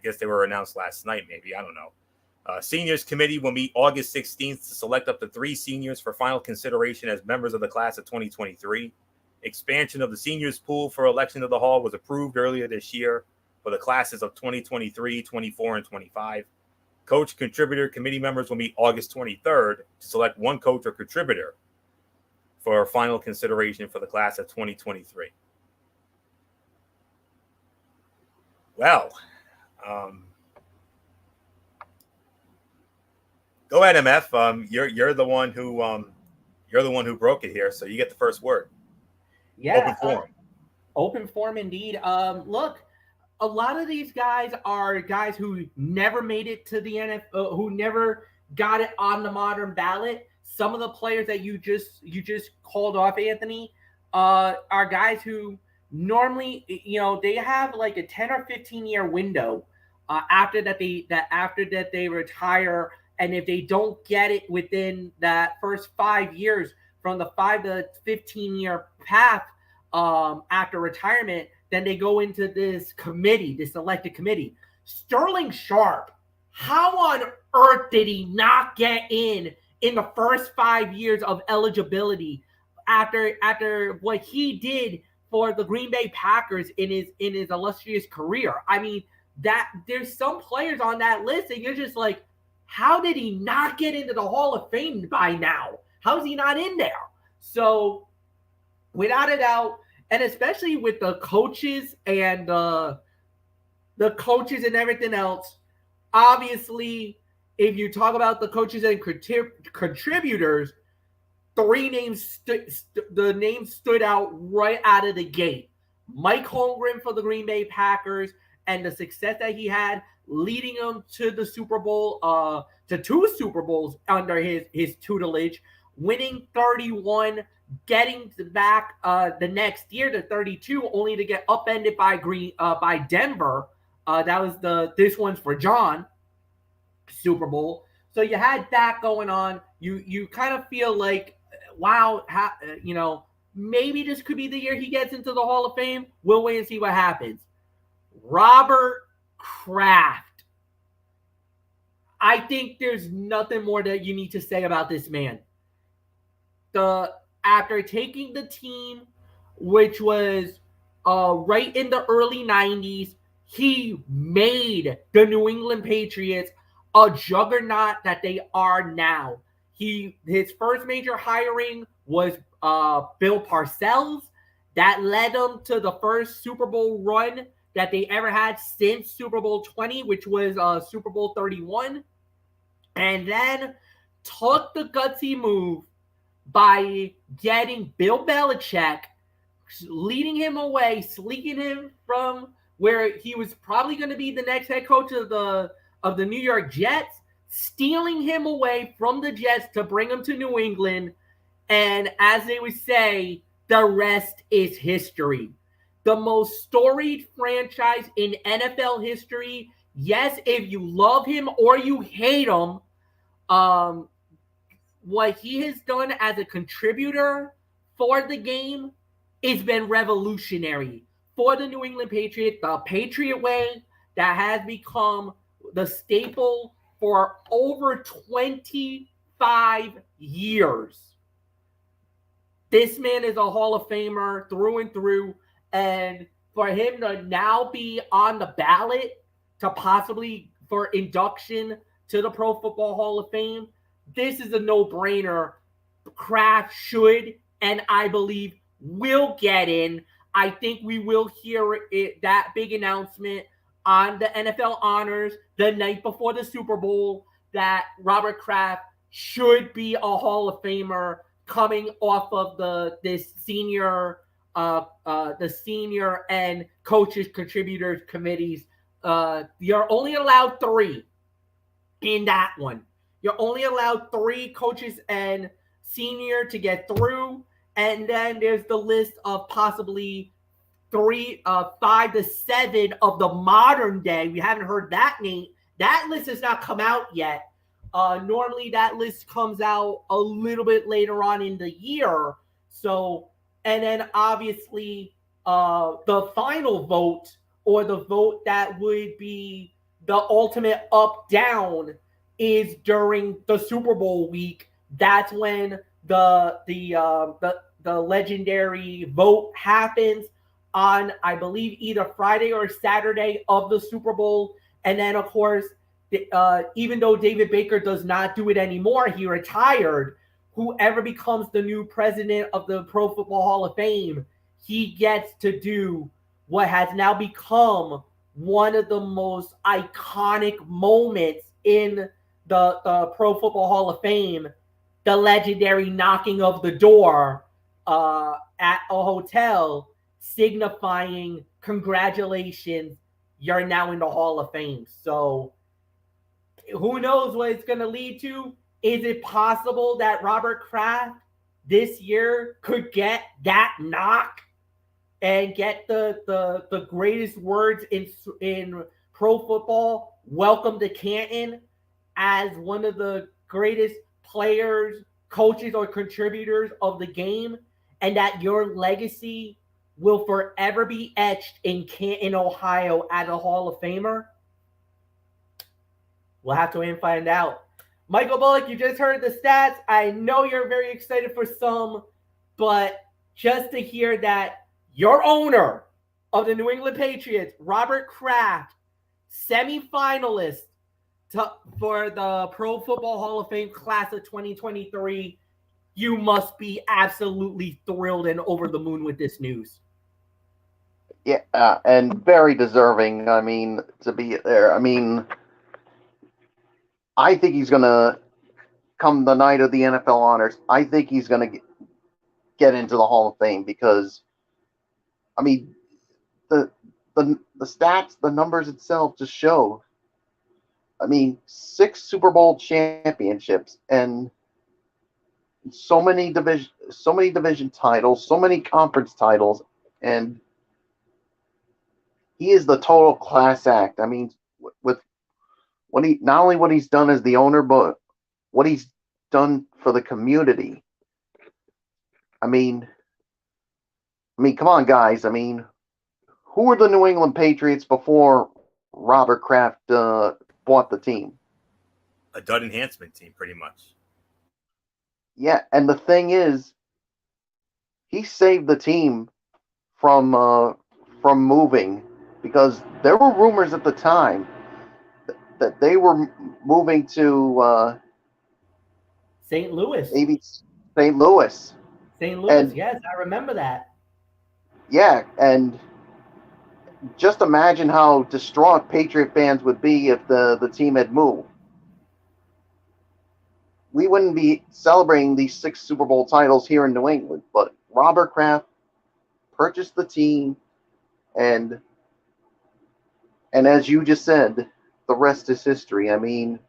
guess they were announced last night, maybe. I don't know. Seniors committee will meet August 16th to select up to 3 seniors for final consideration as members of the class of 2023. Expansion of the seniors pool for election to the Hall was approved earlier this year for the classes of 2023, 24, and 25. Coach contributor committee members will meet August 23rd to select 1 coach or contributor for final consideration for the class of 2023. Well, go ahead, MF. You're the one who broke it here, so you get the first word. Yeah, Open forum. Open forum indeed. Look, a lot of these guys are guys who never made it to the NFL, who never got it on the modern ballot. Some of the players that you just called off, Anthony, are guys who normally, they have like a 10 or 15 year window after that they retire, and if they don't get it within that first 5 years from the 5 to 15 year path after retirement, then they go into this elected committee. Sterling Sharp, how on earth did he not get in the first 5 years of eligibility after what he did for the Green Bay Packers in his illustrious career? I mean, that there's some players on that list and you're just like, how did he not get into the Hall of Fame by now? How is he not in there? So, without a doubt, and especially with the coaches and everything else, obviously, if you talk about the coaches and contributors, 3 names the names stood out right out of the gate. Mike Holmgren for the Green Bay Packers and the success that he had, leading them to the Super Bowl, to 2 Super Bowls under his tutelage, winning 31, getting back the next year to 32, only to get upended by Denver. That was this one's for John Super Bowl. So you had that going on. You kind of feel like, wow, maybe this could be the year he gets into the Hall of Fame. We'll wait and see what happens. Robert Kraft. I think there's nothing more that you need to say about this man. After taking the team, which was right in the early 90s, he made the New England Patriots a juggernaut that they are now. His first major hiring was Bill Parcells. That led them to the first Super Bowl run that they ever had since Super Bowl 20, which was Super Bowl 31. And then took the gutsy move by getting Bill Belichick, leading him away, sleeking him from where he was probably going to be the next head coach of the New York Jets, stealing him away from the Jets to bring him to New England. And as they would say, the rest is history. The most storied franchise in NFL history. Yes, if you love him or you hate him, what he has done as a contributor for the game has been revolutionary for the New England Patriots, the Patriot way that has become the staple for over 25 years. This man is a Hall of Famer through and through, and for him to now be on the ballot to possibly for induction to the Pro Football Hall of Fame, this is a no-brainer. Kraft should, and I believe will get in. I think we will hear that big announcement on the NFL Honors the night before the Super Bowl that Robert Kraft should be a Hall of Famer coming off of the senior and coaches, contributors, committees. You're only allowed 3 in that one. You're only allowed 3 coaches and senior to get through. And then there's the list of possibly 5 to 7 of the modern day. We haven't heard that name. That list has not come out yet. Normally that list comes out a little bit later on in the year. So, and then obviously the final vote, or the vote that would be the ultimate up-down, is during the Super Bowl week. That's when the legendary vote happens on, I believe, either Friday or Saturday of the Super Bowl. And then, of course, even though David Baker does not do it anymore, he retired, whoever becomes the new president of the Pro Football Hall of Fame, he gets to do what has now become one of the most iconic moments in the Pro Football Hall of Fame, the legendary knocking of the door at a hotel, signifying congratulations, you're now in the Hall of Fame. So who knows what it's going to lead to? Is it possible that Robert Kraft this year could get that knock and get the greatest words in pro football, welcome to Canton, as one of the greatest players, coaches, or contributors of the game, and that your legacy will forever be etched in Canton, Ohio as a Hall of Famer? We'll have to wait and find out. Michael Bullock, you just heard the stats. I know you're very excited for some, but just to hear that your owner of the New England Patriots, Robert Kraft, semifinalist for the Pro Football Hall of Fame class of 2023, you must be absolutely thrilled and over the moon with this news. Yeah, and very deserving, to be there. I think he's going to come the night of the NFL Honors. I think he's going to get into the Hall of Fame because, the stats, the numbers itself just show. 6 Super Bowl championships and so many division titles, so many conference titles, and he is the total class act. With not only what he's done as the owner, but what he's done for the community. Come on, guys. Who were the New England Patriots before Robert Kraft bought the team. A dud enhancement team, pretty much. Yeah, and the thing is, he saved the team from moving because there were rumors at the time that they were moving to St. Louis. maybe St. Louis, St. Louis, and yes, I remember that. yeah, and just imagine how distraught Patriot fans would be if the team had moved. We wouldn't be celebrating these 6 Super Bowl titles here in New England, but Robert Kraft purchased the team, and as you just said, the rest is history. I mean,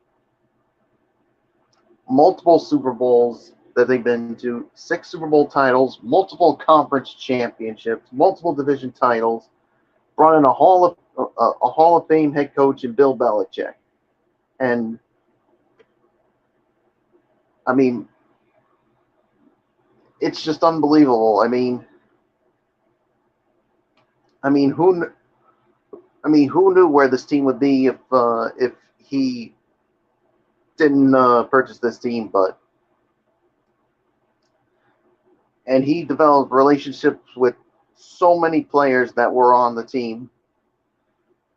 multiple Super Bowls that they've been to, 6 Super Bowl titles, multiple conference championships, multiple division titles, brought in a Hall of Fame head coach in Bill Belichick, and I mean, it's just unbelievable. I mean, who knew where this team would be if he didn't purchase this team? But and he developed relationships with so many players that were on the team.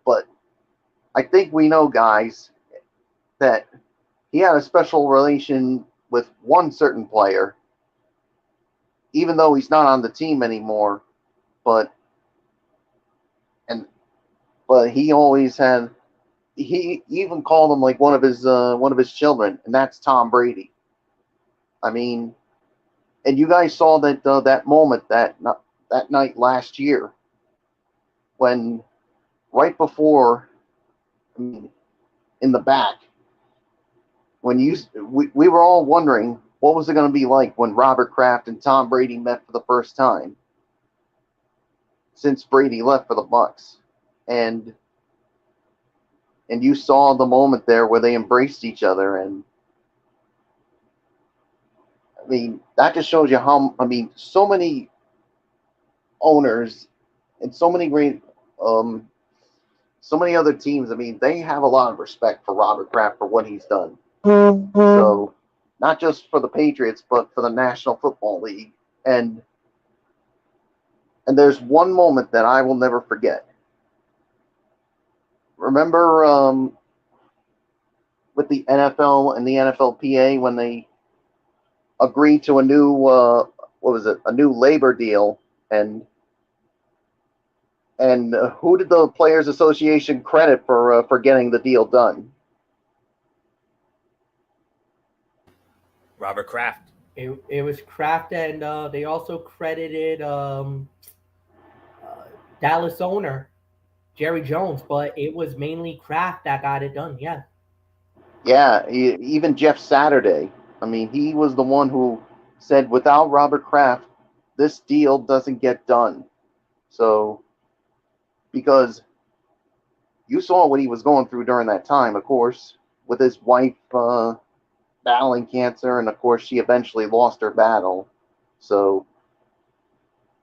But I think we know, guys, that he had a special relation with one certain player, even though he's not on the team anymore. But and but he always had. He even called him like one of his children, and that's Tom Brady. I mean, and you guys saw that moment that night last year when right before, I mean, in the back when we were all wondering what was it going to be like when Robert Kraft and Tom Brady met for the first time since Brady left for the Bucks, and you saw the moment there where they embraced each other, and I mean that just shows you how so many owners and so many great so many other teams. I mean, they have a lot of respect for Robert Kraft for what he's done. So, not just for the Patriots, but for the National Football League. And there's one moment that I will never forget. Remember with the NFL and the NFLPA when they agreed to a new a new labor deal, and who did the Players Association credit for getting the deal done? Robert Kraft. It was Kraft, and they also credited Dallas owner Jerry Jones, but it was mainly Kraft that got it done. Yeah. Yeah, even Jeff Saturday. I mean, he was the one who said, without Robert Kraft, this deal doesn't get done. So, because you saw what he was going through during that time, of course, with his wife battling cancer, and of course, she eventually lost her battle. So,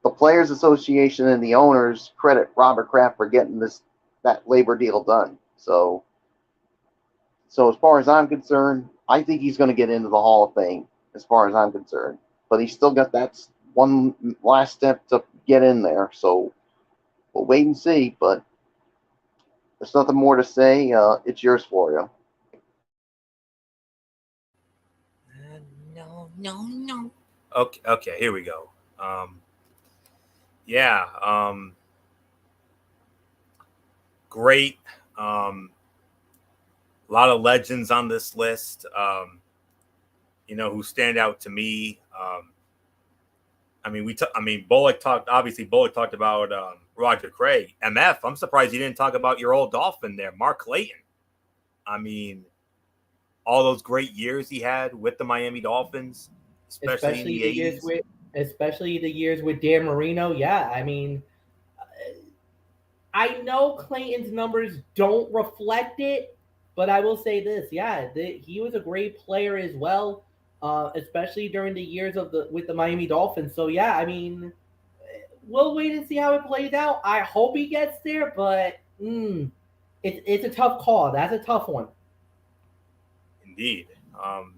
the Players Association and the owners credit Robert Kraft for getting that labor deal done. So as far as I'm concerned, I think he's going to get into the Hall of Fame, as far as I'm concerned. But he's still got that one last step to get in there. So we'll wait and see. But there's nothing more to say. It's yours, Florio. No. Okay, here we go. Yeah, great. A lot of legends on this list. Who stand out to me. Bullock talked. Obviously, Bullock talked about Roger Craig. MF. I'm surprised he didn't talk about your old Dolphin there, Mark Clayton. I mean, all those great years he had with the Miami Dolphins, especially in the 80s. Especially the years with Dan Marino. Yeah, I mean, I know Clayton's numbers don't reflect it, but I will say this: yeah, he was a great player as well, especially during the years with the Miami Dolphins. So yeah, I mean, we'll wait and see how it plays out. I hope he gets there, but It's a tough call. That's a tough one. Indeed. Of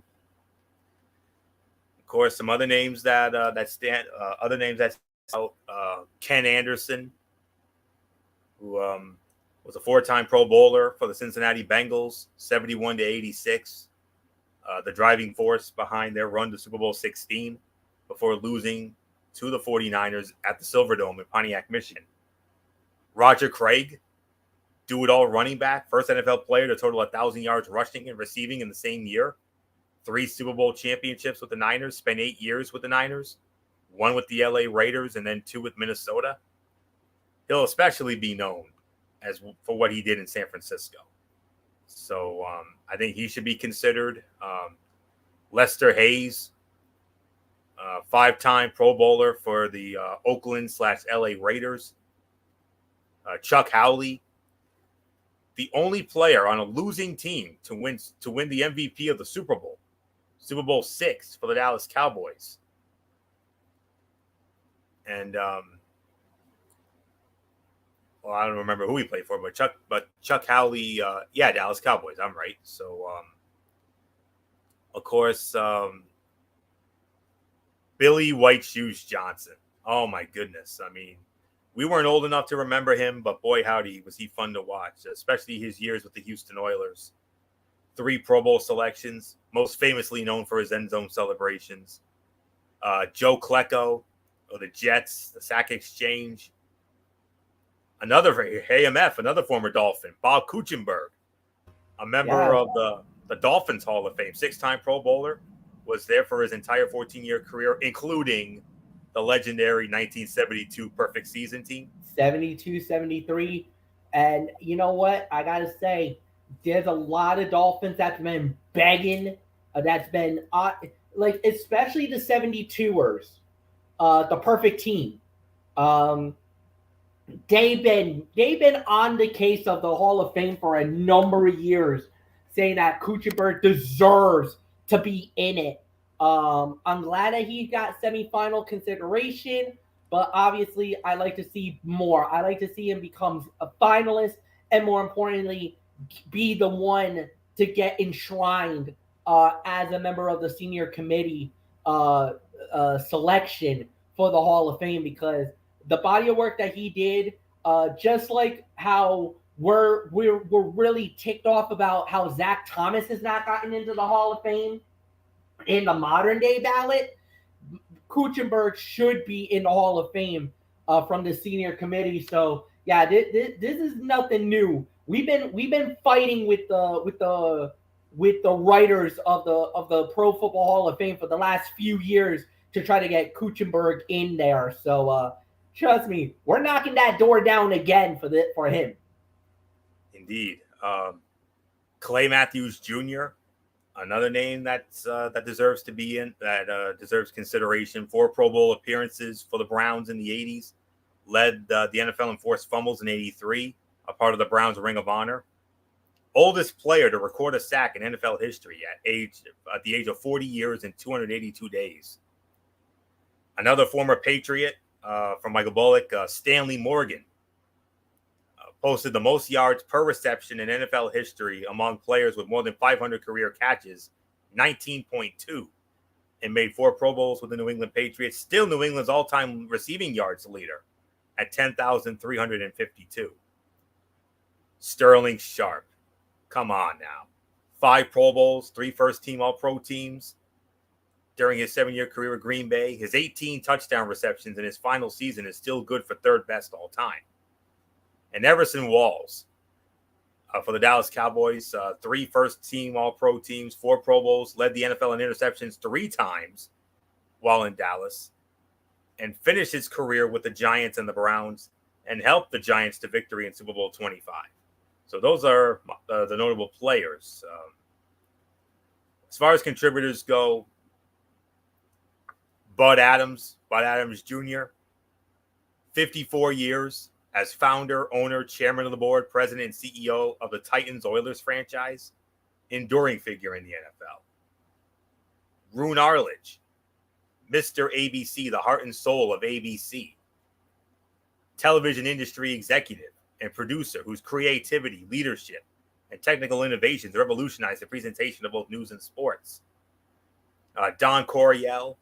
course, some other names that stand. Other names that out. Ken Anderson, who was a 4-time Pro Bowler for the Cincinnati Bengals, 71 to 86. The driving force behind their run to Super Bowl 16 before losing to the 49ers at the Silverdome in Pontiac, Michigan. Roger Craig, do-it-all running back, first NFL player to total 1,000 yards rushing and receiving in the same year. 3 Super Bowl championships with the Niners, spent 8 years with the Niners, 1 with the LA Raiders, and then 2 with Minnesota. He'll especially be known for what he did in San Francisco. So I think he should be considered. Lester Hayes, 5-time Pro Bowler for the Oakland/LA Raiders. Chuck Howley, the only player on a losing team to win the MVP of the Super Bowl, Super Bowl 6 for the Dallas Cowboys. And well, I don't remember who he played for, but Chuck Howley, Dallas Cowboys. I'm right. So, of course, Billy White Shoes Johnson. Oh my goodness! I mean, we weren't old enough to remember him, but boy, howdy, was he fun to watch, especially his years with the Houston Oilers. 3 Pro Bowl selections, most famously known for his end zone celebrations. Joe Klecko of the Jets, the Sack Exchange. Another AMF, another former Dolphin, Bob Kuechenberg, a member of the Dolphins Hall of Fame, 6-time Pro Bowler, was there for his entire 14-year career, including the legendary 1972 perfect season team. 72, 73. And you know what? I got to say, there's a lot of Dolphins that's been begging, that's been, especially the 72ers, the perfect team. They've been on the case of the Hall of Fame for a number of years, saying that Kuechenberg deserves to be in it. I'm glad that he got semifinal consideration, but obviously I like to see more. I like to see him become a finalist, and more importantly, be the one to get enshrined as a member of the senior committee selection for the Hall of Fame, because the body of work that he did, just like how we're really ticked off about how Zach Thomas has not gotten into the Hall of Fame in the modern day ballot, Kuechenberg should be in the Hall of Fame from the senior committee. So yeah, this is nothing new. We've been fighting with the writers of the Pro Football Hall of Fame for the last few years to try to get Kuechenberg in there. So trust me, we're knocking that door down again for him. Indeed. Clay Matthews Jr., another name that deserves to be in, that deserves consideration. 4 Pro Bowl appearances for the Browns in the 80s. Led the NFL in forced fumbles in 83, a part of the Browns Ring of Honor. Oldest player to record a sack in NFL history at the age of 40 years and 282 days. Another former Patriot from Michael Bullock, Stanley Morgan, posted the most yards per reception in NFL history among players with more than 500 career catches, 19.2, and made 4 Pro Bowls with the New England Patriots. Still New England's all-time receiving yards leader at 10,352. Sterling Sharp, come on now. 5 Pro Bowls, 3 first-team All-Pro teams during his 7-year career with Green Bay. His 18 touchdown receptions in his final season is still good for 3rd best all time. And Everson Walls for the Dallas Cowboys, 3 first-team All-Pro teams, 4 Pro Bowls, led the NFL in interceptions 3 times while in Dallas, and finished his career with the Giants and the Browns, and helped the Giants to victory in Super Bowl 25. So those are the notable players. As far as contributors go, Bud Adams Jr., 54 years as founder, owner, chairman of the board, president, and CEO of the Titans Oilers franchise, enduring figure in the NFL. Roone Arledge, Mr. ABC, the heart and soul of ABC, television industry executive, and producer whose creativity, leadership, and technical innovations revolutionized the presentation of both news and sports. Don Coryell,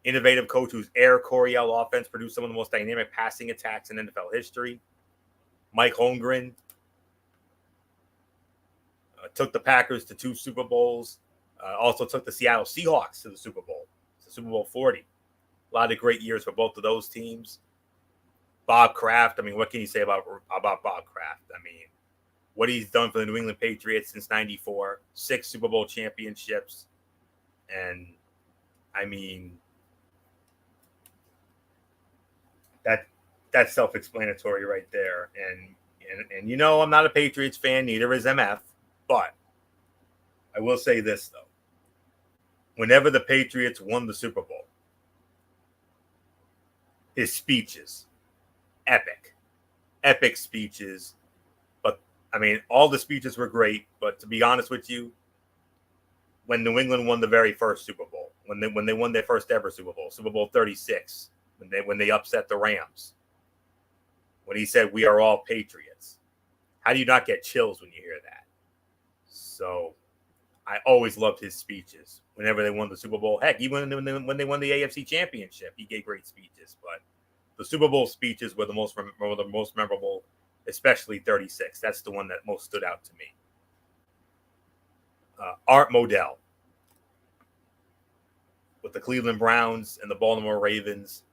innovative coach whose Air Coryell offense produced some of the most dynamic passing attacks in NFL history. Mike Holmgren took the Packers to 2 Super Bowls, also took the Seattle Seahawks to the Super Bowl, to Super Bowl 40. A lot of great years for both of those teams. Bob Kraft, I mean, what can you say about Bob Kraft? I mean, what he's done for the New England Patriots since '94, 6 Super Bowl championships. And, I mean, that's self-explanatory right there. And you know, I'm not a Patriots fan, neither is MF, but I will say this, though. Whenever the Patriots won the Super Bowl, his speeches, epic speeches. But, I mean, all the speeches were great, but to be honest with you, when New England won the very first Super Bowl, when they won their first ever Super Bowl, Super Bowl 36, when they upset the Rams, when he said, "We are all Patriots," how do you not get chills when you hear that? So I always loved his speeches whenever they won the Super Bowl. Heck, even when they won the AFC Championship, he gave great speeches. But the Super Bowl speeches were the most memorable, especially 36. That's the one that most stood out to me. Art Modell with the Cleveland Browns and the Baltimore Ravens.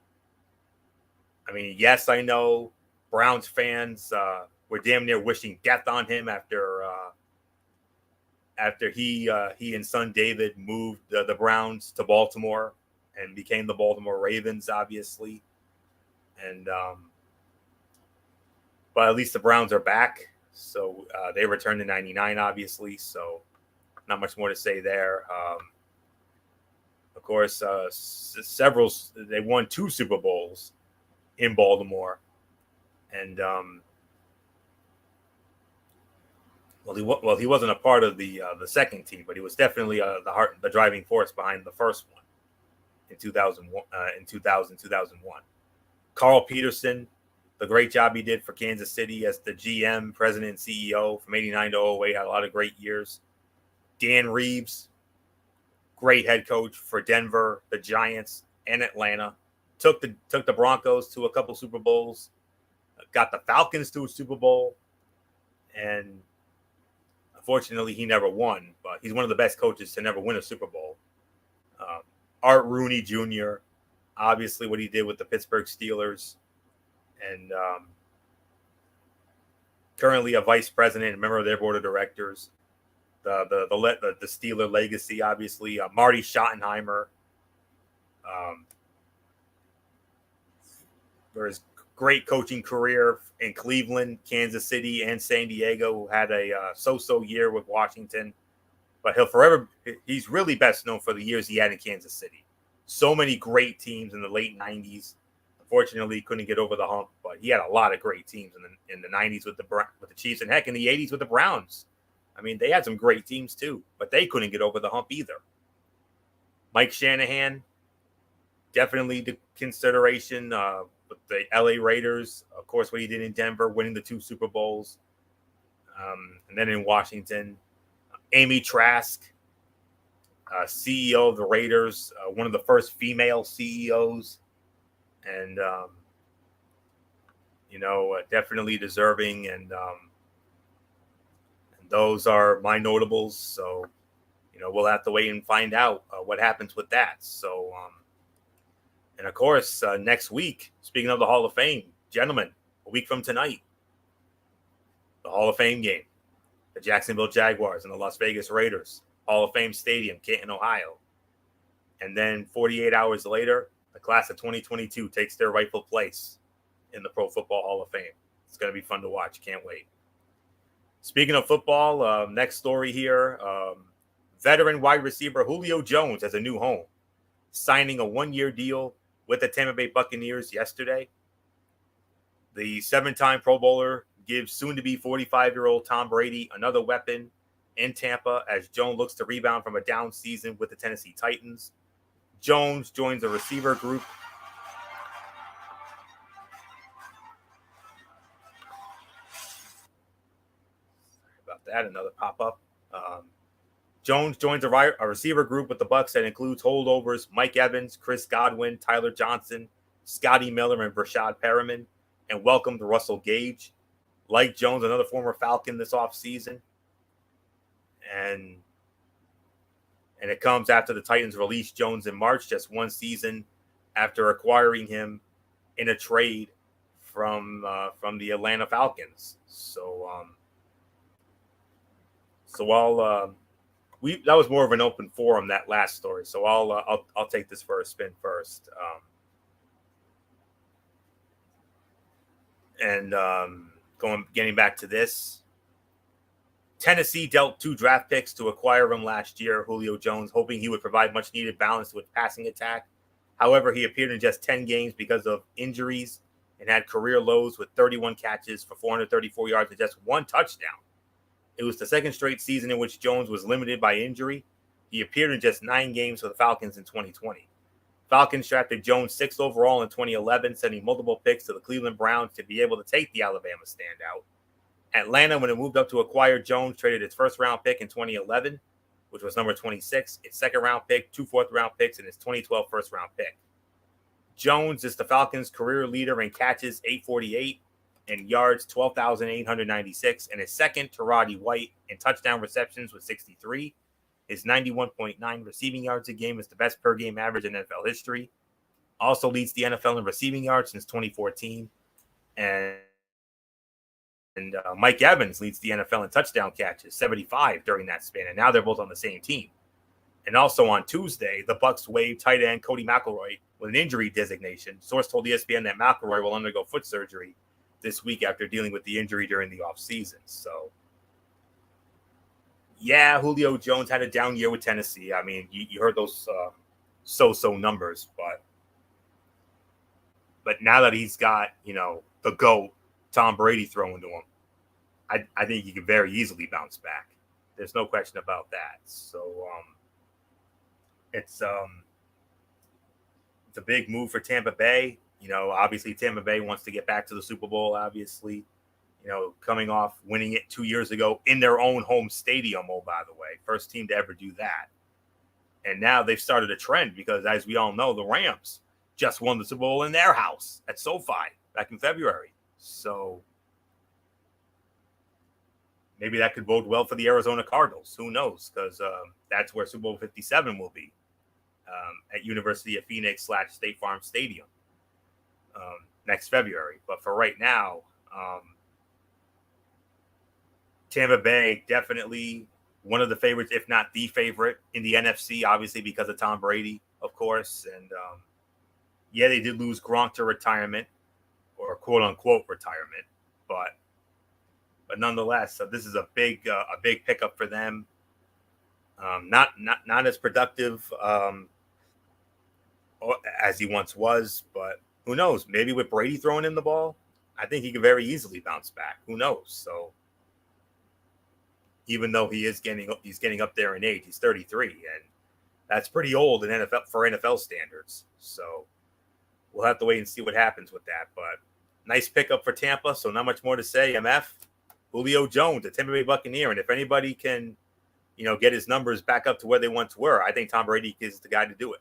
I mean, yes, I know Browns fans were damn near wishing death on him after he and son David moved the Browns to Baltimore and became the Baltimore Ravens, obviously. And but at least the Browns are back. So they returned in '99, obviously. So not much more to say there. Of course, they won 2 Super Bowls in Baltimore. And he wasn't a part of the second team, but he was definitely the driving force behind the first one in 2001. In 2001, Carl Peterson, the great job he did for Kansas City as the GM, president, and CEO from '89 to '08, had a lot of great years. Dan Reeves, great head coach for Denver, the Giants, and Atlanta. Took the Broncos to a couple Super Bowls, got the Falcons to a Super Bowl, and unfortunately he never won. But he's one of the best coaches to never win a Super Bowl. Art Rooney Jr., obviously what he did with the Pittsburgh Steelers, and currently a vice president and member of their board of directors. The Steeler legacy, obviously. Marty Schottenheimer, for his great coaching career in Cleveland, Kansas City, and San Diego, who had a so-so year with Washington. But he's really best known for the years he had in Kansas City. So many great teams in the late 90s. Unfortunately, he couldn't get over the hump, but he had a lot of great teams in the 90s with the Chiefs, and heck, in the 80s with the Browns. I mean, they had some great teams too, but they couldn't get over the hump either. Mike Shanahan, definitely the consideration with the LA Raiders. Of course, what he did in Denver, winning the 2 Super Bowls. And then in Washington, Amy Trask, CEO of the Raiders, one of the first female CEOs. And, definitely deserving. And those are my notables. So, we'll have to wait and find out what happens with that. So, and of course, next week, speaking of the Hall of Fame, gentlemen, a week from tonight, the Hall of Fame game, the Jacksonville Jaguars and the Las Vegas Raiders, Hall of Fame Stadium, Canton, Ohio. And then 48 hours later, the class of 2022 takes their rightful place in the Pro Football Hall of Fame. It's going to be fun to watch. Can't wait. Speaking of football, next story here, veteran wide receiver Julio Jones has a new home, signing a 1-year deal with the Tampa Bay Buccaneers yesterday. The 7-time Pro Bowler gives soon-to-be 45-year-old Tom Brady another weapon in Tampa as Jones looks to rebound from a down season with the Tennessee Titans. Jones joins a receiver group that. Another pop up. Jones joins a receiver group with the Bucs that includes holdovers Mike Evans, Chris Godwin, Tyler Johnson, Scotty Miller, and Rashad Perriman, and welcomed Russell Gage. Like Jones, another former Falcon this offseason. And it comes after the Titans released Jones in March, just one season after acquiring him in a trade from the Atlanta Falcons. So that was more of an open forum, that last story. So I'll take this for a spin first. Getting back to this, Tennessee dealt 2 draft picks to acquire him last year, Julio Jones, hoping he would provide much needed balance with passing attack. However, he appeared in just 10 games because of injuries and had career lows with 31 catches for 434 yards and just 1 touchdown. It was the second straight season in which Jones was limited by injury. He appeared in just 9 games for the Falcons in 2020. Falcons drafted Jones 6th overall in 2011, sending multiple picks to the Cleveland Browns to be able to take the Alabama standout. Atlanta, when it moved up to acquire Jones, traded its first-round pick in 2011, which was number 26, its second-round pick, 2 fourth-round picks, and its 2012 first-round pick. Jones is the Falcons' career leader in catches, 848, and yards, 12,896, and is second to Roddy White in touchdown receptions with 63. His 91.9 receiving yards a game is the best per-game average in NFL history. Also leads the NFL in receiving yards since 2014. And Mike Evans leads the NFL in touchdown catches, 75 during that span, and now they're both on the same team. And also on Tuesday, the Bucs waived tight end Cody McElroy with an injury designation. Source told ESPN that McElroy will undergo foot surgery this week after dealing with the injury during the offseason. So, yeah, Julio Jones had a down year with Tennessee. I mean, you heard those so-so numbers, but now that he's got, the GOAT, Tom Brady throwing to him, I think he could very easily bounce back. There's no question about that. So it's a big move for Tampa Bay. Obviously Tampa Bay wants to get back to the Super Bowl, obviously. Coming off winning it 2 years ago in their own home stadium, by the way. First team to ever do that. And now they've started a trend because, as we all know, the Rams just won the Super Bowl in their house at SoFi back in February. So maybe that could bode well for the Arizona Cardinals. Who knows? Because that's where Super Bowl 57 will be, at University of Phoenix / State Farm Stadium next February. But for right now, Tampa Bay definitely one of the favorites, if not the favorite in the NFC, obviously because of Tom Brady, of course. And yeah, they did lose Gronk to retirement, or quote unquote retirement, but nonetheless, so this is a big pickup for them. Not as productive as he once was, but who knows? Maybe with Brady throwing him the ball, I think he could very easily bounce back. Who knows? So even though he's getting up there in age, he's 33, and that's pretty old in NFL standards. So we'll have to wait and see what happens with that. But nice pickup for Tampa. So not much more to say. MF, Julio Jones, a Tampa Bay Buccaneer, and if anybody can, get his numbers back up to where they once were, I think Tom Brady is the guy to do it.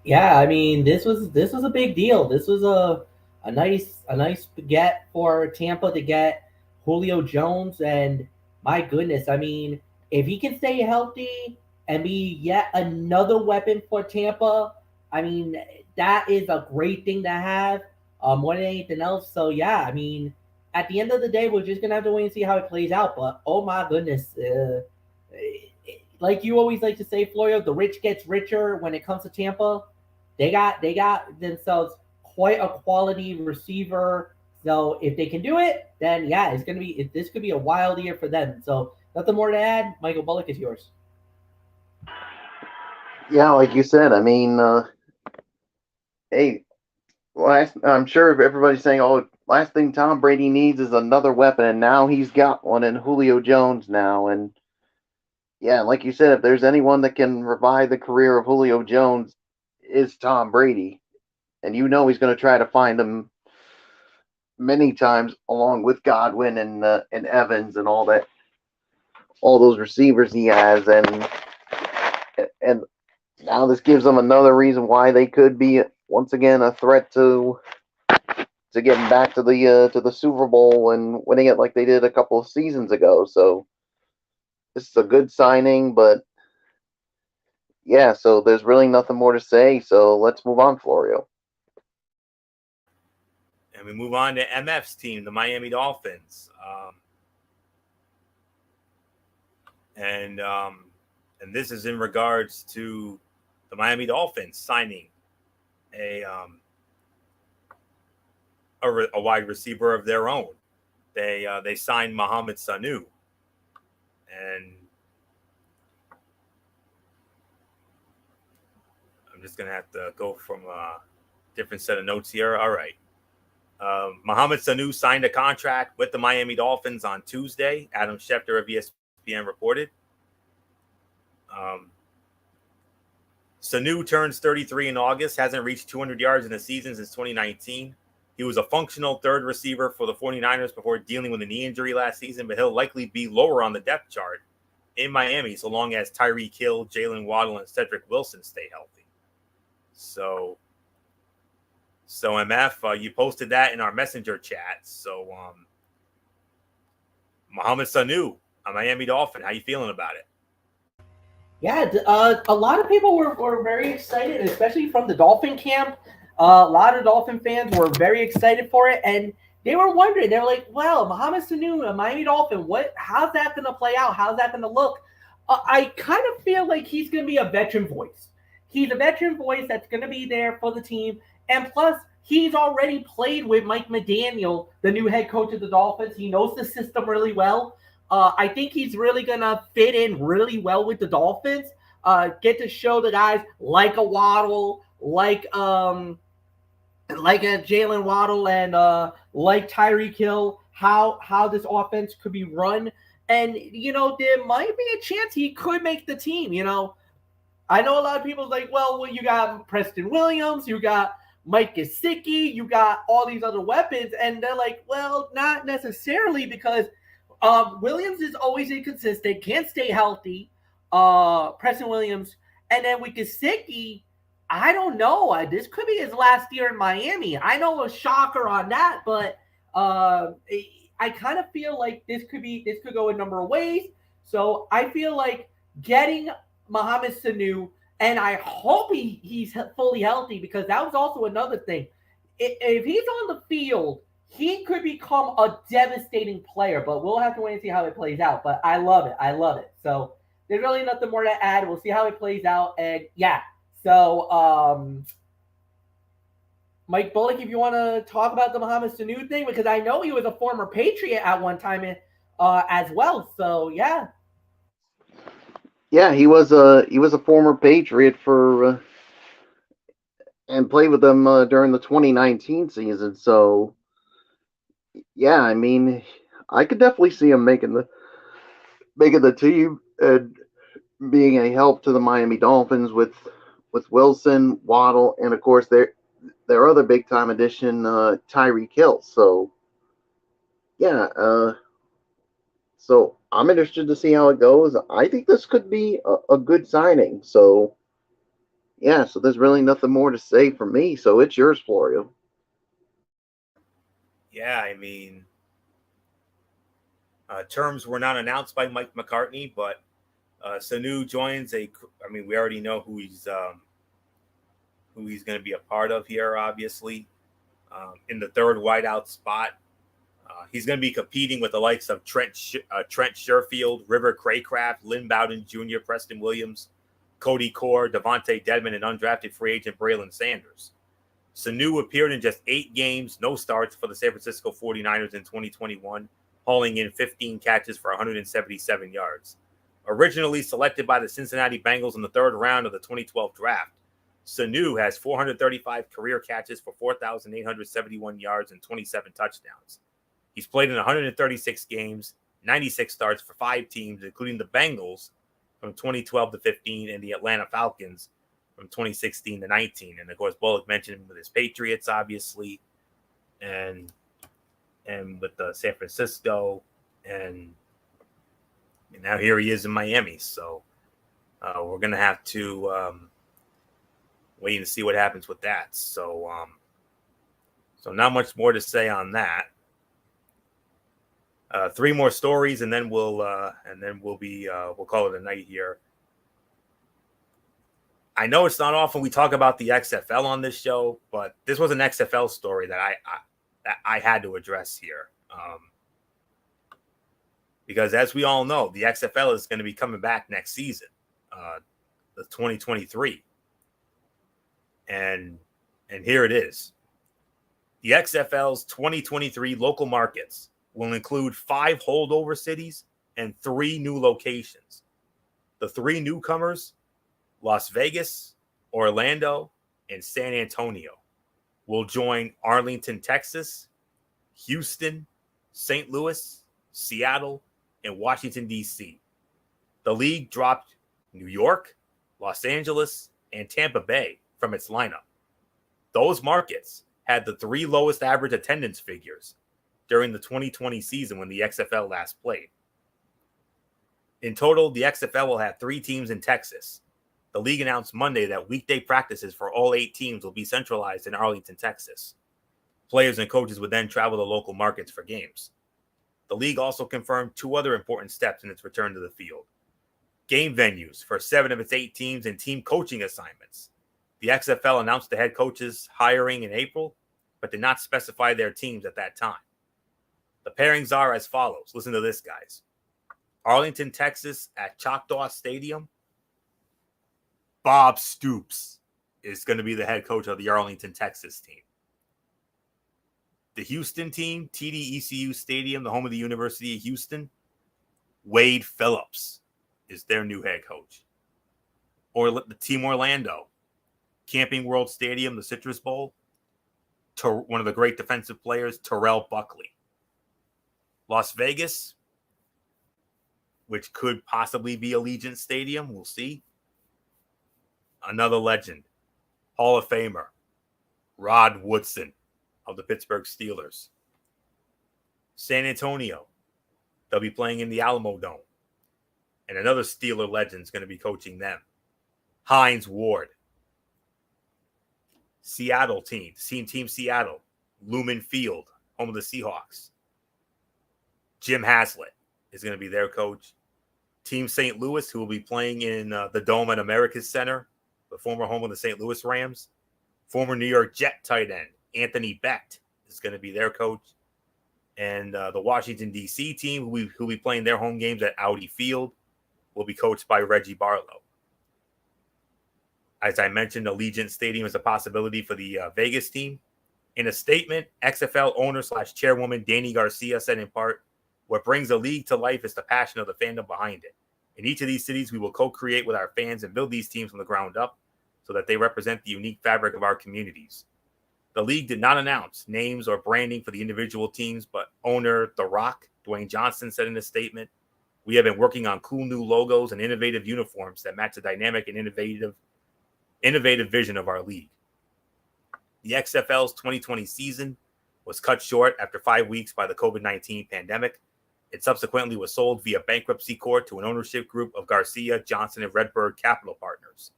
Yeah, I mean, this was a big deal. This was a nice get for Tampa to get Julio Jones, and my goodness, I mean, if he can stay healthy and be yet another weapon for Tampa, I mean, that is a great thing to have more than anything else. So yeah, I mean, at the end of the day, we're just gonna have to wait and see how it plays out. But oh my goodness, like you always like to say, Florio, the rich gets richer when it comes to Tampa. They got themselves quite a quality receiver. So if they can do it, then yeah, this could be a wild year for them. So nothing more to add. Michael Bullock is yours. Yeah, like you said, I mean, hey, I'm sure everybody's saying, oh, last thing Tom Brady needs is another weapon, and now he's got one in Julio Jones now. And yeah, like you said, if there's anyone that can revive the career of Julio Jones, is Tom Brady. And he's going to try to find him many times along with Godwin and Evans and all those receivers he has, and now this gives them another reason why they could be once again a threat to getting back to the Super Bowl and winning it like they did a couple of seasons ago. So this is a good signing, but yeah, so there's really nothing more to say. So let's move on, Florio. And we move on to MF's team, the Miami Dolphins. And this is in regards to the Miami Dolphins signing a wide receiver of their own. They signed Mohamed Sanu, and I'm just gonna have to go from a different set of notes here. All right. Mohamed Sanu signed a contract with the Miami Dolphins on Tuesday. Adam Schefter of ESPN reported. Sanu turns 33 in August, hasn't reached 200 yards in a season since 2019. He was a functional third receiver for the 49ers before dealing with a knee injury last season, but he'll likely be lower on the depth chart in Miami so long as Tyreek Hill, Jalen Waddle, and Cedric Wilson stay healthy. So MF, you posted that in our messenger chat. So Mohamed Sanu, a Miami Dolphin, how you feeling about it? Yeah, a lot of people were very excited, especially from the Dolphin camp. A lot of Dolphin fans were very excited for it, and they were wondering. They were like, "Well, Mohamed Sanu, a Miami Dolphin, how's that going to play out? How's that going to look?" I kind of feel like he's going to be a veteran voice. He's a veteran voice that's going to be there for the team, and plus, he's already played with Mike McDaniel, the new head coach of the Dolphins. He knows the system really well. I think he's really going to fit in really well with the Dolphins. Get to show the guys like a Waddle, like a Jalen Waddle, and like Tyreek Hill, how this offense could be run. And, there might be a chance he could make the team. I know a lot of people like, well, you got Preston Williams, you got Mike Gesicki, you got all these other weapons. And they're like, well, not necessarily, because Williams is always inconsistent, can't stay healthy. Preston Williams, and then with Gesicki, I don't know. This could be his last year in Miami. I know a shocker on that, but I kind of feel like this could go a number of ways. So I feel like getting Mohamed Sanu, and I hope he's fully healthy, because that was also another thing. If he's on the field, he could become a devastating player, but we'll have to wait and see how it plays out. But I love it. So there's really nothing more to add. We'll see how it plays out. And yeah, so Mike Bullock, if you want to talk about the Mohamed Sanu thing, because I know he was a former Patriot at one time as well. So yeah. Yeah, he was a former Patriot for and played with them during the 2019 season. So yeah, I mean, I could definitely see him making the team and being a help to the Miami Dolphins with Wilson, Waddle, and of course their other big time addition, Tyreek Hill. So yeah, so I'm interested to see how it goes. I think this could be a good signing. So yeah, so there's really nothing more to say from me. So it's yours, Florio. Yeah, I mean, terms were not announced by Mike McCartney, but Sanu joins we already know who he's going to be a part of here, obviously. In the third wideout spot, he's going to be competing with the likes of Trent Sherfield, River Craycraft, Lynn Bowden Jr., Preston Williams, Cody Core, Devontae Dedmon, and undrafted free agent Braylon Sanders. Sanu appeared in just 8 games, no starts for the San Francisco 49ers in 2021, hauling in 15 catches for 177 yards. Originally selected by the Cincinnati Bengals in the 3rd round of the 2012 draft, Sanu has 435 career catches for 4,871 yards and 27 touchdowns. He's played in 136 games, 96 starts for 5 teams, including the Bengals from 2012 to 15 and the Atlanta Falcons from 2016 to 19. And of course, Bullock mentioned him with his Patriots, obviously. And and with San Francisco, and now here he is in Miami. So we're gonna have to wait and see what happens with that. So so not much more to say on that. 3 more stories, and then we'll call it a night here. I know it's not often we talk about the XFL on this show, but this was an XFL story that I had to address here. Because as we all know, the XFL is going to be coming back next season, the 2023. And here it is. The XFL's 2023 local markets will include 5 holdover cities and 3 new locations. The 3 newcomers, Las Vegas, Orlando, and San Antonio, will join Arlington, Texas, Houston, St. Louis, Seattle, and Washington, D.C. The league dropped New York, Los Angeles, and Tampa Bay from its lineup. Those markets had the 3 lowest average attendance figures during the 2020 season when the XFL last played. In total, the XFL will have 3 teams in Texas. The league announced Monday that weekday practices for all 8 teams will be centralized in Arlington, Texas. Players and coaches would then travel to local markets for games. The league also confirmed 2 other important steps in its return to the field. Game venues for 7 of its 8 teams and team coaching assignments. The XFL announced the head coaches hiring in April, but did not specify their teams at that time. The pairings are as follows. Listen to this, guys. Arlington, Texas at Choctaw Stadium. Bob Stoops is going to be the head coach of the Arlington, Texas team. The Houston team, TD-ECU Stadium, the home of the University of Houston. Wade Phillips is their new head coach. Or the team Orlando, Camping World Stadium, the Citrus Bowl. One of the great defensive players, Terrell Buckley. Las Vegas, which could possibly be Allegiant Stadium, we'll see. Another legend, Hall of Famer, Rod Woodson of the Pittsburgh Steelers. San Antonio, they'll be playing in the Alamo Dome. And another Steeler legend is going to be coaching them, Hines Ward. Seattle team Seattle, Lumen Field, home of the Seahawks. Jim Haslett is going to be their coach. Team St. Louis, who will be playing in the Dome at America's Center, the former home of the St. Louis Rams. Former New York Jet tight end, Anthony Becht, is going to be their coach. And the Washington, D.C. team, who will be playing their home games at Audi Field, will be coached by Reggie Barlow. As I mentioned, Allegiant Stadium is a possibility for the Vegas team. In a statement, XFL owner/chairwoman Danny Garcia said in part, "What brings the league to life is the passion of the fandom behind it. In each of these cities, we will co-create with our fans and build these teams from the ground up so that they represent the unique fabric of our communities." The league did not announce names or branding for the individual teams, but owner The Rock, Dwayne Johnson, said in a statement, "We have been working on cool new logos and innovative uniforms that match the dynamic and innovative vision of our league." The XFL's 2020 season was cut short after 5 weeks by the COVID-19 pandemic. It subsequently was sold via bankruptcy court to an ownership group of Garcia, Johnson, and Redbird Capital Partners.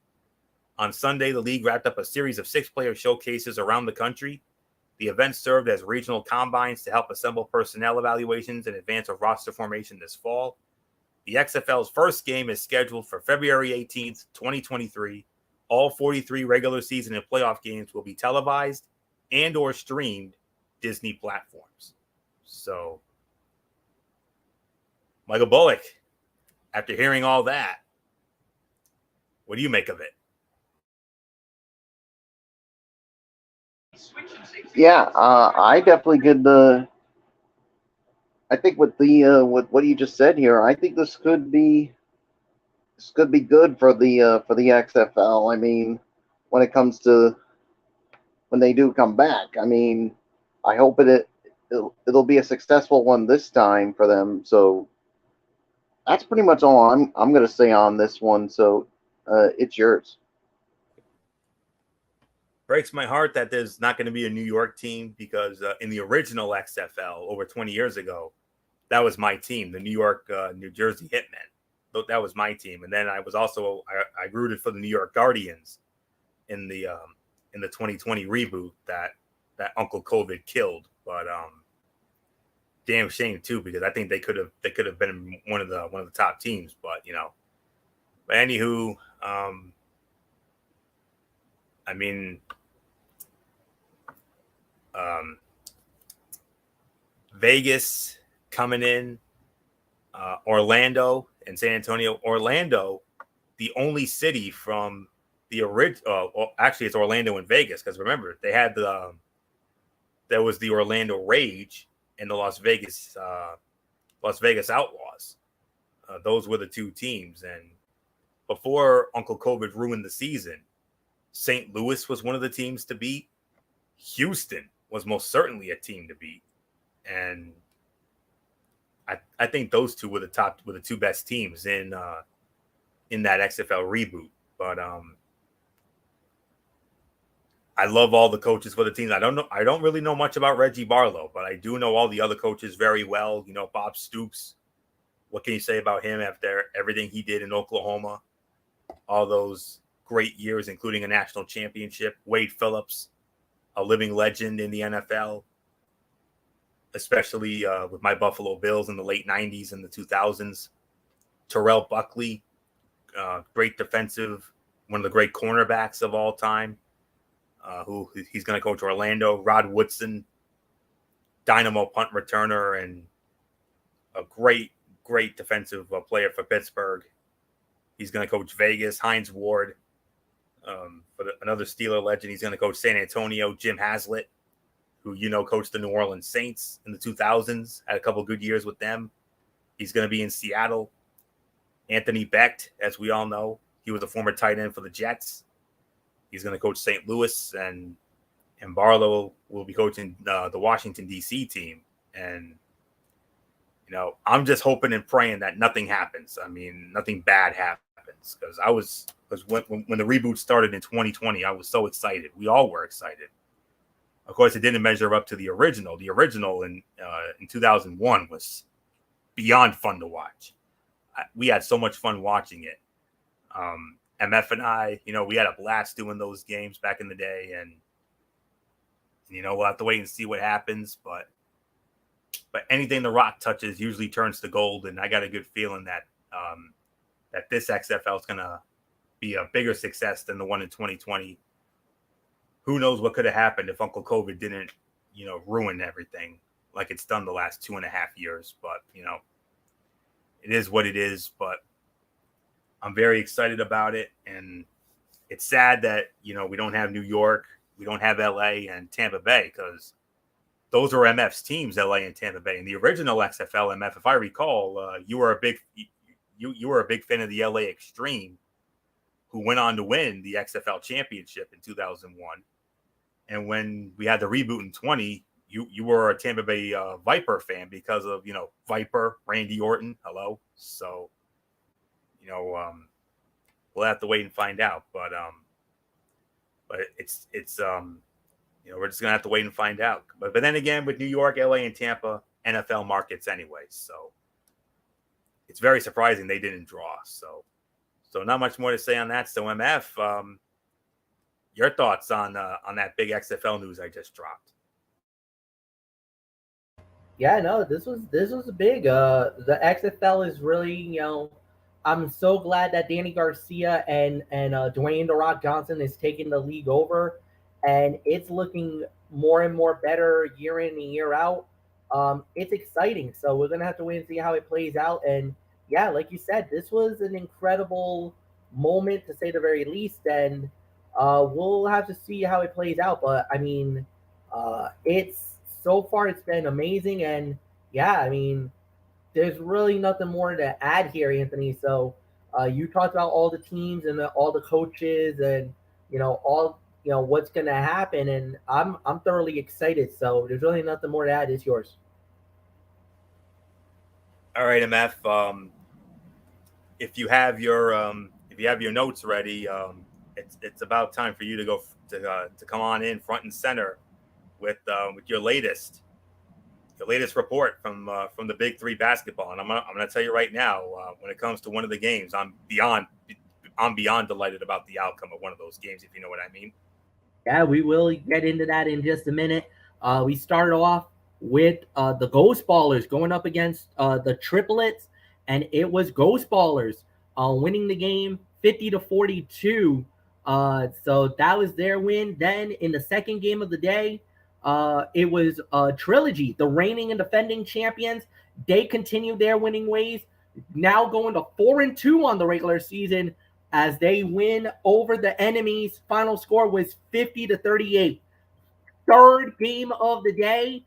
On Sunday, the league wrapped up a series of 6-player showcases around the country. The event served as regional combines to help assemble personnel evaluations in advance of roster formation this fall. The XFL's first game is scheduled for February 18th, 2023. All 43 regular season and playoff games will be televised and or streamed Disney platforms. So, Michael Bullock, after hearing all that, what do you make of it? Yeah, I definitely could. I think with with what you just said here, I think this could be good for the XFL. I mean, when it comes to when they do come back, I mean, I hope it'll be a successful one this time for them. So that's pretty much all I'm going to say on this one. So it's yours. breaks my heart that there's not going to be a New York team because in the original XFL over 20 years ago, that was my team, the New York, New Jersey Hitmen. That was my team, and then I was also I rooted for the New York Guardians in the 2020 reboot that Uncle COVID killed. But damn shame too, because I think they could have been one of the top teams. But but anywho, I mean, Vegas coming in, Orlando and San Antonio. Orlando, the only city from the original. Actually, it's Orlando and Vegas because remember they had there was the Orlando Rage and the Las Vegas Outlaws. Those were the two teams, and before Uncle COVID ruined the season, St. Louis was one of the teams to beat. Houston was most certainly a team to beat, and I think those two were the two best teams in that XFL reboot. But I love all the coaches for the teams. I don't really know much about Reggie Barlow, but I do know all the other coaches very well. Bob Stoops. What can you say about him after everything he did in Oklahoma? All those great years, including a national championship. Wade Phillips, a living legend in the NFL, especially with my Buffalo Bills in the late 90s and the 2000s. Terrell Buckley, great defensive, one of the great cornerbacks of all time, who he's going to coach Orlando. Rod Woodson, dynamo punt returner and a great defensive player for Pittsburgh. He's going to coach Vegas. Hines Ward, another Steeler legend. He's going to coach San Antonio. Jim Haslett, who coached the New Orleans Saints in the 2000s, had a couple of good years with them. He's going to be in Seattle. Anthony Becht, as we all know, he was a former tight end for the Jets. He's going to coach St. Louis, and Barlow will be coaching the Washington, D.C. team. And, I'm just hoping and praying that nothing happens. I mean, nothing bad happens, because when the reboot started in 2020, I was so excited. We all were excited. Of course, it didn't measure up to the original. The original in 2001 was beyond fun to watch. We had so much fun watching it. MF and I, we had a blast doing those games back in the day, and we'll have to wait and see what happens. But anything The Rock touches usually turns to gold, and I got a good feeling that that this XFL is gonna be a bigger success than the one in 2020. Who knows what could have happened if Uncle COVID didn't, ruin everything like it's done the last 2.5 years. But, it is what it is. But I'm very excited about it. And it's sad that, we don't have New York, we don't have LA and Tampa Bay, because those are MF's teams, LA and Tampa Bay. In the original XFL, MF, if I recall, you were a big fan of the LA Extreme, who went on to win the XFL championship in 2001. And when we had the reboot in 20, you were a Tampa Bay Viper fan because of, Viper, Randy Orton. Hello. So, we'll have to wait and find out. But it's we're just going to have to wait and find out. But then again, with New York, LA, and Tampa, NFL markets anyway. So it's very surprising they didn't draw. So not much more to say on that. So MF, your thoughts on that big XFL news I just dropped? Yeah, no, this was big. The XFL is really, I'm so glad that Danny Garcia and Dwayne The Rock Johnson is taking the league over, and it's looking more and more better year in and year out. It's exciting. So we're gonna have to wait and see how it plays out. And yeah, like you said, this was an incredible moment to say the very least. And we'll have to see how it plays out. But I mean, it's so far it's been amazing. And yeah, I mean, there's really nothing more to add here, Anthony. So you talked about all the teams and all the coaches and all what's going to happen, and I'm thoroughly excited. So there's really nothing more to add. It's yours. All right, MF. If you have your notes ready, it's about time for you to go to come on in front and center with your latest report from the Big Three basketball. And I'm gonna tell you right now, when it comes to one of the games, I'm beyond delighted about the outcome of one of those games, if you know what I mean. Yeah, we will get into that in just a minute. We started off with the Ghost Ballers going up against the Triplets, and it was Ghost Ballers winning the game 50-42. So that was their win. Then in the second game of the day, it was Trilogy, the reigning and defending champions. They continued their winning ways, now going to 4-2 on the regular season as they win over the enemies. Final score was 50-38. Third game of the day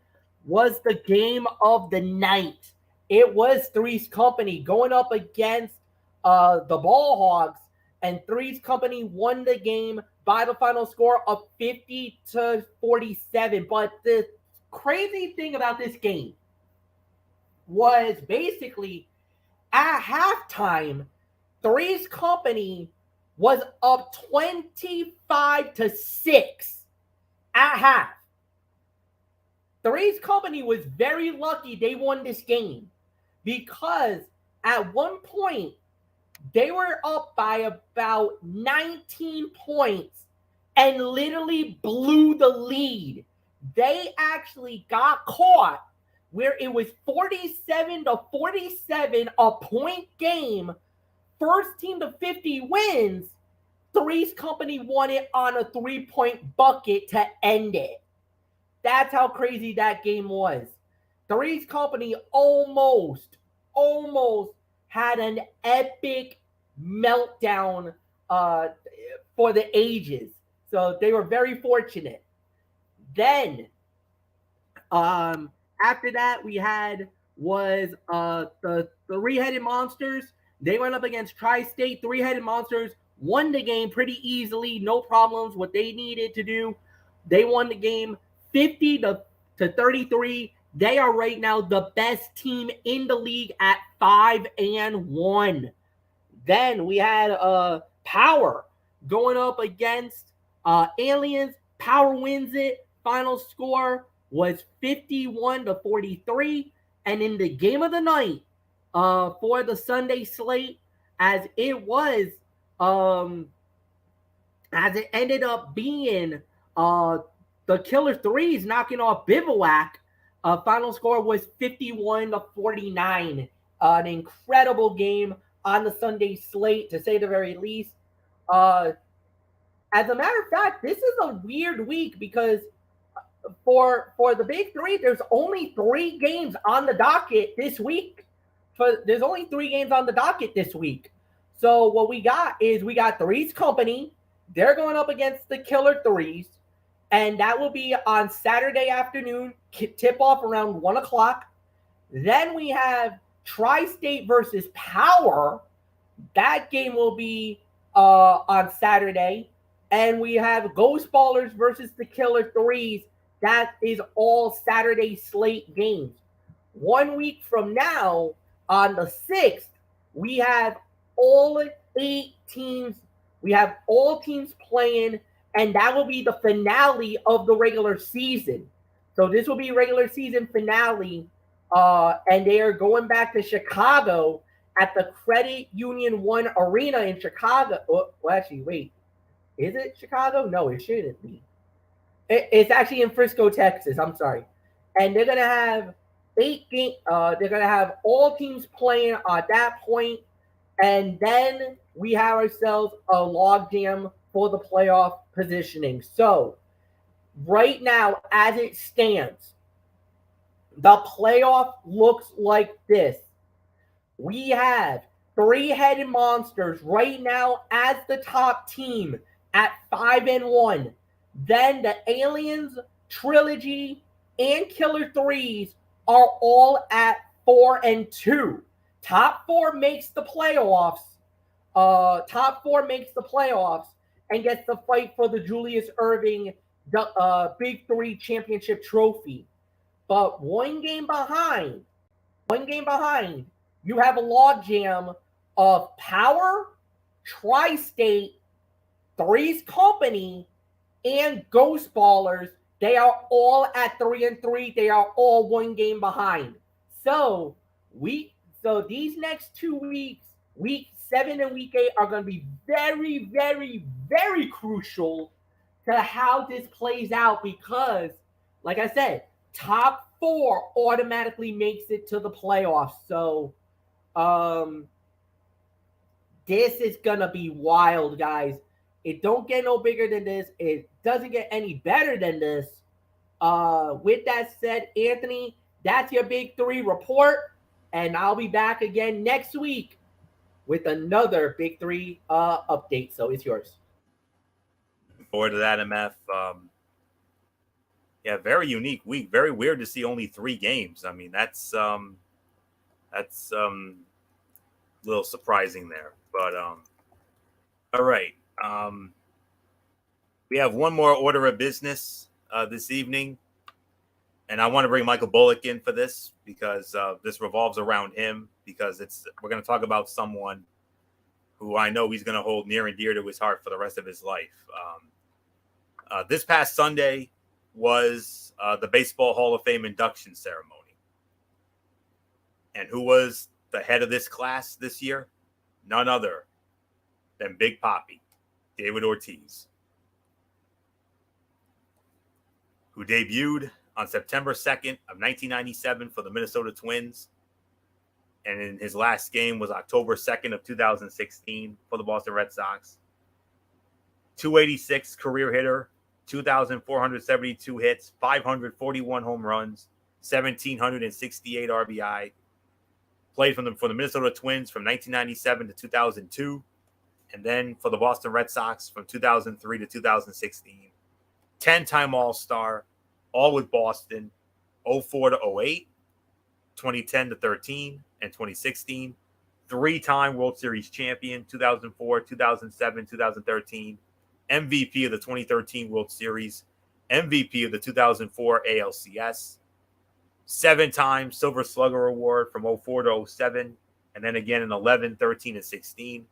was the game of the night. It was Three's Company going up against the Ball Hogs, and Three's Company won the game by the final score of 50-47. But the crazy thing about this game was basically at halftime, Three's Company was up 25-6 at half. Three's Company was very lucky they won this game because at one point they were up by about 19 points and literally blew the lead. They actually got caught where it was 47-47, a point game. First team to 50 wins. Three's Company won it on a 3-point bucket to end it. That's how crazy that game was. Three's Company almost had an epic meltdown for the ages. So they were very fortunate. Then, after that, we had was the Three-Headed Monsters. They went up against Tri-State. Three-Headed Monsters won the game pretty easily, no problems. What they needed to do, they won the game 50-33. They are right now the best team in the league at 5-1. Then we had Power going up against Aliens. Power wins it. Final score was 51-43. And in the game of the night for the Sunday slate, as it ended up being the Killer Threes knocking off Bivouac. Final score was 51-49. An incredible game on the Sunday slate, to say the very least. As a matter of fact, this is a weird week because for the Big Three, there's only 3 games on the docket this week. There's only 3 games on the docket this week. So what we got Three's Company. They're going up against the Killer Threes. And that will be on Saturday afternoon, tip-off around 1 o'clock. Then we have Tri-State versus Power. That game will be on Saturday. And we have Ghost Ballers versus the Killer Threes. That is all Saturday slate games. 1 week from now, on the 6th, we have all 8 teams. We have all teams playing, and that will be the finale of the regular season. So this will be regular season finale, and they are going back to Chicago at the Credit Union One Arena in Chicago. Well, actually, wait. Is it Chicago? No, it shouldn't be. It's actually in Frisco, Texas. I'm sorry. And they're going to have 8 games. They're going to have all teams playing at that point. And then we have ourselves a logjam for the playoff positioning. So right now, as it stands, the playoff looks like this. We have Three-Headed Monsters right now as the top team at 5-1. Then the Aliens, Trilogy, and Killer Threes are all at 4-2. Top 4 makes the playoffs. Top 4 makes the playoffs and gets to fight for the Julius Erving Big Three championship trophy. But one game behind, you have a logjam of Power, Tri-State, Three's Company and Ghost Ballers, they are all at 3-3. They are all one game behind. So these next 2 weeks, week 7 and week 8, are going to be very, very, very crucial to how this plays out because, like I said, top 4 automatically makes it to the playoffs. So, this is gonna be wild, guys. It don't get no bigger than this. It doesn't get any better than this. With that said, Anthony, that's your Big 3 report, and I'll be back again next week with another Big 3 update. So it's yours. Forward to that, MF. Yeah, very unique week. Very weird to see only 3 games. I mean, that's a little surprising there. But all right. We have one more order of business this evening, and I want to bring Michael Bullock in for this because this revolves around him. Because we're going to talk about someone who I know he's going to hold near and dear to his heart for the rest of his life. This past Sunday was the Baseball Hall of Fame induction ceremony, and who was the head of this class this year? None other than Big Papi, David Ortiz, who debuted on September 2nd of 1997 for the Minnesota Twins. And in his last game was October 2nd of 2016 for the Boston Red Sox. 286 career hitter, 2,472 hits, 541 home runs, 1,768 RBI. Played for the Minnesota Twins from 1997 to 2002, and then for the Boston Red Sox from 2003 to 2016. 10-time All-Star, all with Boston, 04 to 08, 2010 to 13, and 2016. 3-time World Series champion, 2004, 2007, 2013. MVP of the 2013 World Series, MVP of the 2004 ALCS. 7-time Silver Slugger Award from 04 to 07, and then again in 11, 13, and 16.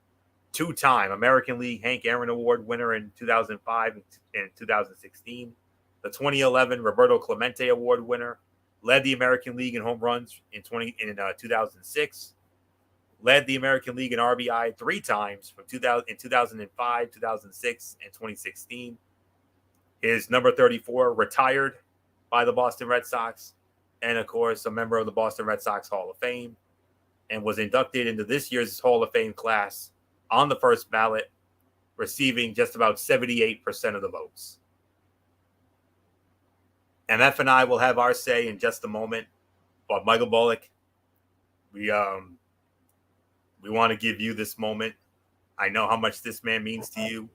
2-time American League Hank Aaron Award winner in 2005 and 2016. The 2011 Roberto Clemente Award winner. Led the American League in home runs in 2006. Led the American League in RBI 3 times from 2005, 2006, and 2016. His number 34 retired by the Boston Red Sox. And, of course, a member of the Boston Red Sox Hall of Fame, and was inducted into this year's Hall of Fame class on the first ballot, receiving just about 78% of the votes. MF and I will have our say in just a moment, but Michael Bullock, we want to give you this moment. I know how much this man means to you.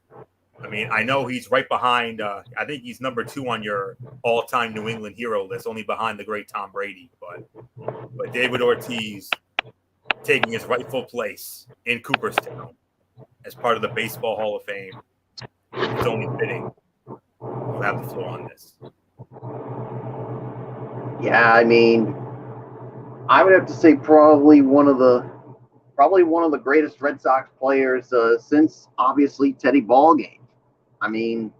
I mean, I know he's right behind. I think he's number 2 on your all-time New England hero list, only behind the great Tom Brady. But David Ortiz taking his rightful place in Cooperstown as part of the Baseball Hall of Fame. It's only fitting you have the floor on this. Yeah, I mean, I would have to say probably one of the greatest Red Sox players since obviously Teddy Ballgame. I mean,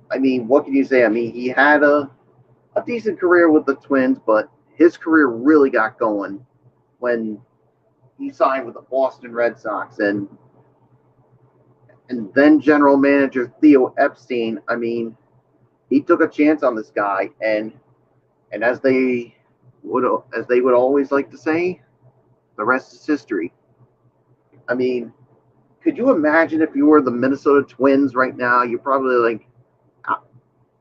what can you say? I mean, he had a decent career with the Twins, but his career really got going when he signed with the Boston Red Sox, and then general manager Theo Epstein. I mean, he took a chance on this guy, and as they would always like to say, the rest is history. I mean, could you imagine if you were the Minnesota Twins right now? You're probably like,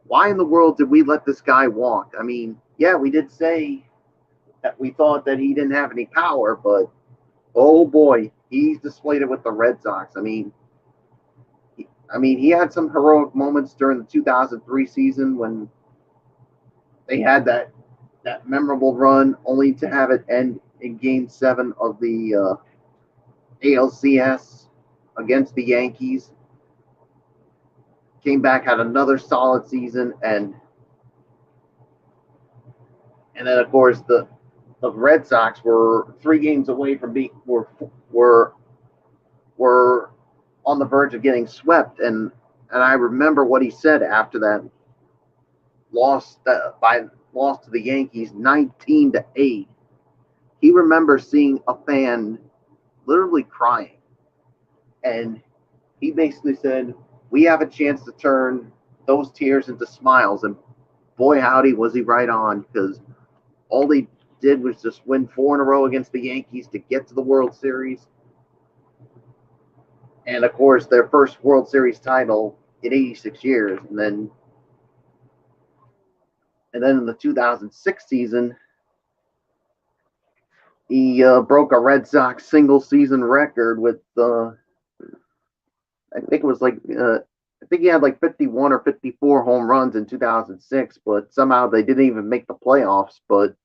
why in the world did we let this guy walk? I mean, yeah, we did say that we thought that he didn't have any power, but oh boy, he's displayed it with the Red Sox. I mean, he had some heroic moments during the 2003 season when they had that memorable run, only to have it end in Game 7 of the ALCS against the Yankees. Came back, had another solid season, and then of course the Red Sox were 3 games away from being were on the verge of getting swept, and I remember what he said after that loss to the Yankees 19-8. He remembers seeing a fan literally crying, and he basically said, "We have a chance to turn those tears into smiles." And boy, howdy, was he right on, because all they did was just win 4 in a row against the Yankees to get to the World Series. And of course, their first World Series title in 86 years. And then in the 2006 season, he broke a Red Sox single season record with, I think it was I think he had like 51 or 54 home runs in 2006, but somehow they didn't even make the playoffs. But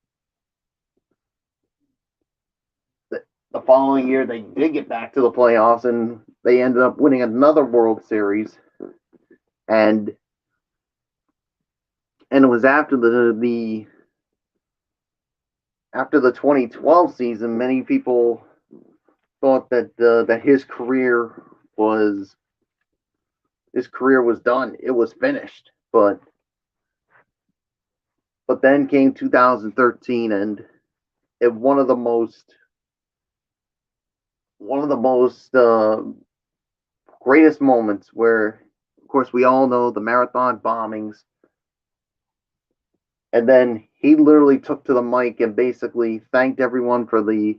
the following year, they did get back to the playoffs, and they ended up winning another World Series. And it was after the 2012 season, many people thought that his career was done. It was finished. But then came 2013, and one of the most greatest moments, where, of course, we all know the marathon bombings. And then he literally took to the mic and basically thanked everyone for the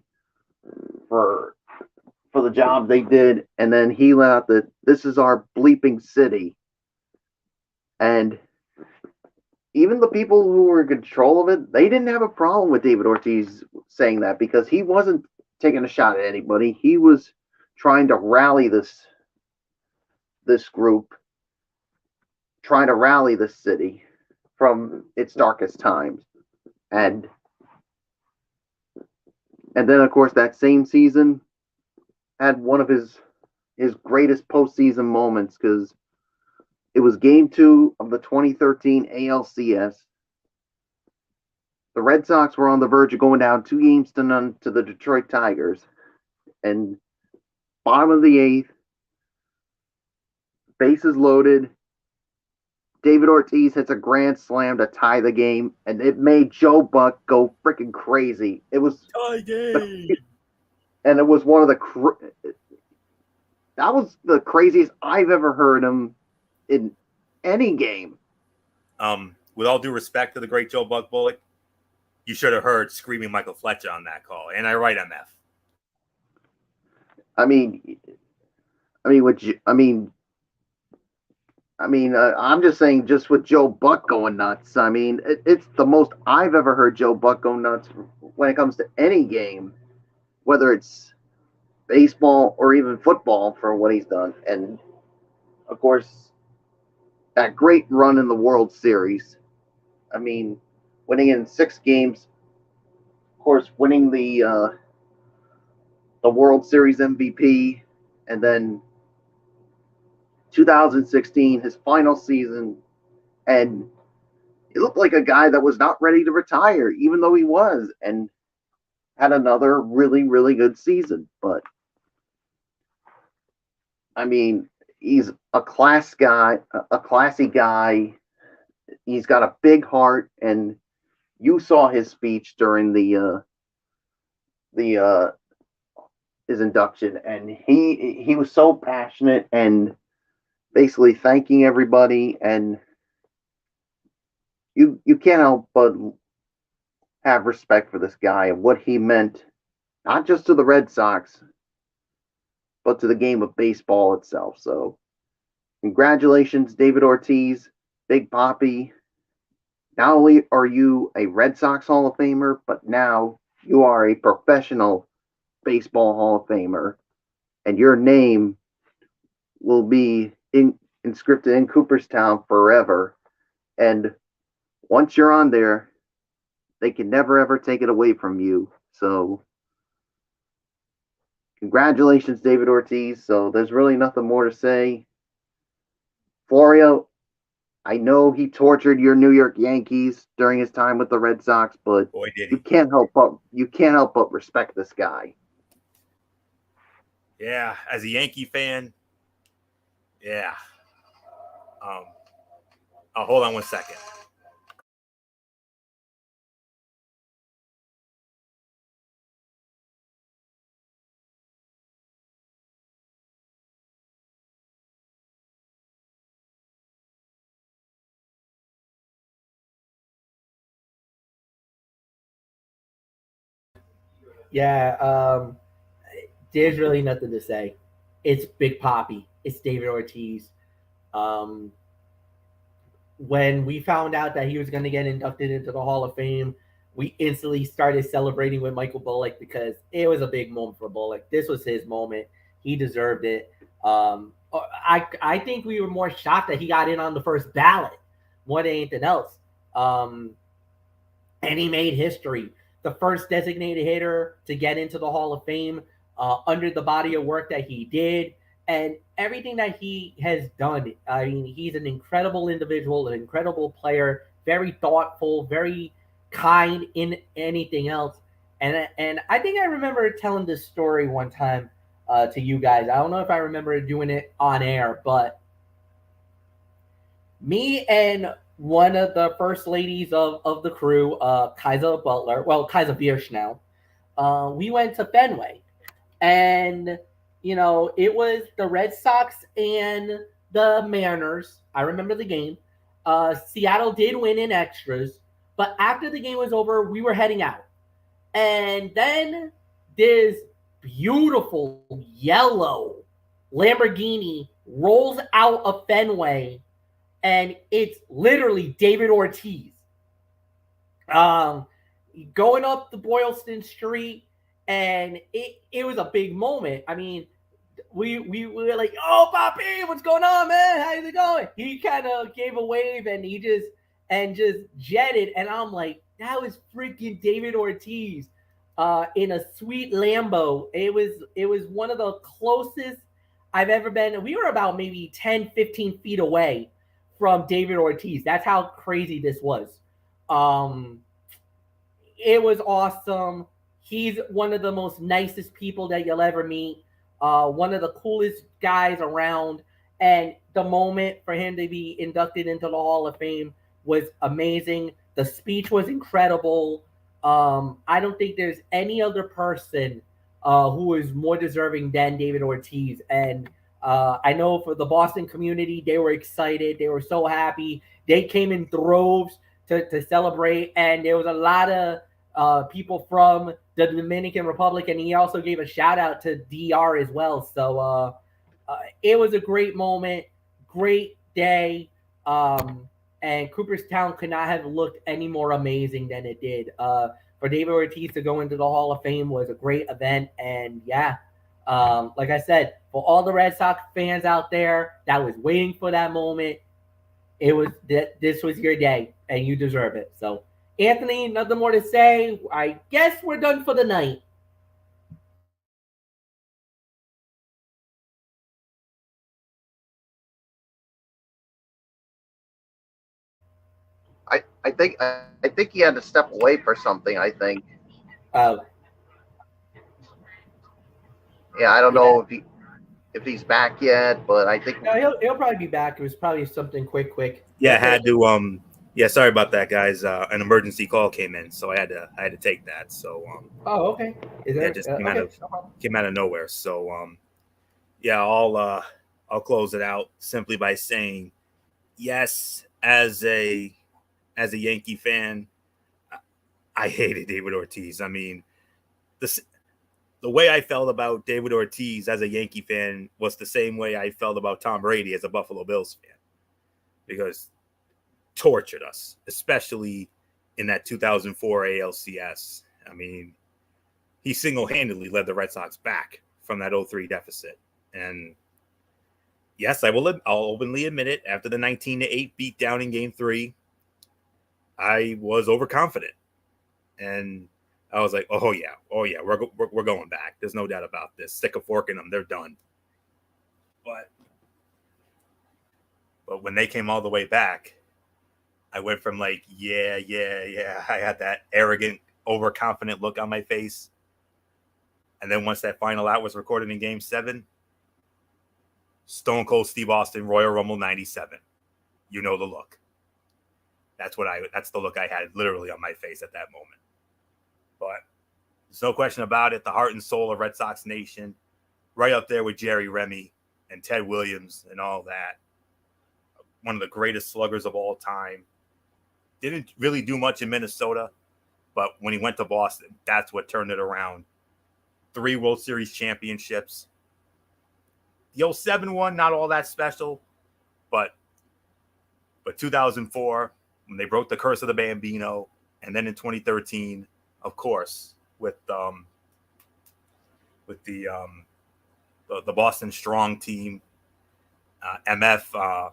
job they did. And then he let out that this is our bleeping city. And even the people who were in control of it, they didn't have a problem with David Ortiz saying that, because he wasn't taking a shot at anybody. He was trying to rally this group, trying to rally this city from its darkest times. And then, of course, that same season had one of his greatest postseason moments, because it was Game 2 of the 2013 ALCS. The Red Sox were on the verge of going down 2-0 to the Detroit Tigers. And bottom of the 8th, bases loaded, David Ortiz hits a grand slam to tie the game, and it made Joe Buck go freaking crazy. It was tie game, and it was one of that was the craziest I've ever heard him in any game. With all due respect to the great Joe Buck Bullock, you should have heard screaming Michael Fletcher on that call, and I write MF. I'm just saying, just with Joe Buck going nuts. I mean, it's the most I've ever heard Joe Buck go nuts when it comes to any game, whether it's baseball or even football, for what he's done. And of course, that great run in the World Series. I mean, winning in 6 games. Of course, winning the World Series MVP, and then 2016, his final season, and he looked like a guy that was not ready to retire, even though he was, and had another really, really good season. But I mean, he's a classy guy. He's got a big heart, and you saw his speech during his induction, and he was so passionate and basically thanking everybody, and you can't help but have respect for this guy and what he meant, not just to the Red Sox, but to the game of baseball itself. So congratulations, David Ortiz, Big Papi. Not only are you a Red Sox Hall of Famer, but now you are a professional baseball Hall of Famer, and your name will be inscripted in Cooperstown forever. And once you're on there, they can never ever take it away from you. So congratulations, David Ortiz. So there's really nothing more to say. Florio, I know he tortured your New York Yankees during his time with the Red Sox, but Boy, did he. you can't help but respect this guy. Yeah, as a Yankee fan, Yeah. Oh, hold on one second. Yeah, there's really nothing to say. It's Big Poppy. It's David Ortiz. Um, when we found out that he was going to get inducted into the Hall of Fame, we instantly started celebrating with Michael Bullock because it was a big moment for Bullock. This was his moment. He deserved it. I think we were more shocked that he got in on the first ballot more than anything else. And he made history. The first designated hitter to get into the Hall of Fame under the body of work that he did and everything that he has done. I mean, he's an incredible individual, an incredible player, very thoughtful, very kind in anything else. And I think I remember telling this story one time to you guys. I don't know if I remember doing it on air, but me and one of the first ladies of the crew, Kaiser Butler, well, Kaiser Biersch now, we went to Fenway. And, you know, it was the Red Sox and the Mariners. I remember the game. Seattle did win in extras. But after the game was over, we were heading out. And then this beautiful yellow Lamborghini rolls out of Fenway and it's literally David Ortiz. Um, Going up the Boylston Street, and it was a big moment. I mean, we were like, "Oh, Poppy, what's going on, man? How's it going?" He kind of gave a wave, and he just jetted, and I'm like, "That was freaking David Ortiz in a sweet Lambo." It was one of the closest I've ever been. We were about maybe 10, 15 feet away from David Ortiz. That's how crazy this was. Um, it was awesome. He's one of the most nicest people that you'll ever meet. One of the coolest guys around. And the moment for him to be inducted into the Hall of Fame was amazing. The speech was incredible. I don't think there's any other person who is more deserving than David Ortiz. And I know for the Boston community, they were excited. They were so happy. They came in droves to celebrate. And there was a lot of people from the Dominican Republic, and he also gave a shout out to DR as well. So it was a great moment, great day, and Cooperstown could not have looked any more amazing than it did. For David Ortiz to go into the Hall of Fame was a great event, and yeah, like I said, for all the Red Sox fans out there that was waiting for that moment, it was this was your day, and you deserve it. So. Anthony, nothing more to say. I guess we're done for the night. I think he had to step away for something. I think. Uh, Yeah, I don't yeah, know if he's back yet, but I think. no, he'll probably be back. It was probably something quick. Yeah, I had to. Yeah, sorry about that, guys. An emergency call came in, so I had to take that. So Oh, okay. Is yeah, there it just came out okay? of nowhere. So yeah, I'll close it out simply by saying yes, as a Yankee fan, I hated David Ortiz. I mean, the way I felt about David Ortiz as a Yankee fan was the same way I felt about Tom Brady as a Buffalo Bills fan, because tortured us, especially in that 2004 ALCS. I mean, he single-handedly led the Red Sox back from that 0-3 deficit. And yes, I'll openly admit it, after the 19-8 beatdown in Game 3, I was overconfident. And I was like, oh yeah, we're going back. There's no doubt about this. Stick a fork in them. They're done. But when they came all the way back, I went from like, yeah. I had that arrogant, overconfident look on my face. And then once that final out was recorded in Game 7, Stone Cold Steve Austin, Royal Rumble 97. You know the look. That's the look I had literally on my face at that moment. But there's no question about it. The heart and soul of Red Sox Nation, right up there with Jerry Remy and Ted Williams and all that. One of the greatest sluggers of all time. Didn't really do much in Minnesota, but when he went to Boston, that's what turned it around. 3 World Series championships. The 07 one, not all that special, but 2004, when they broke the curse of the Bambino, and then in 2013, of course, with the Boston Strong team, MF.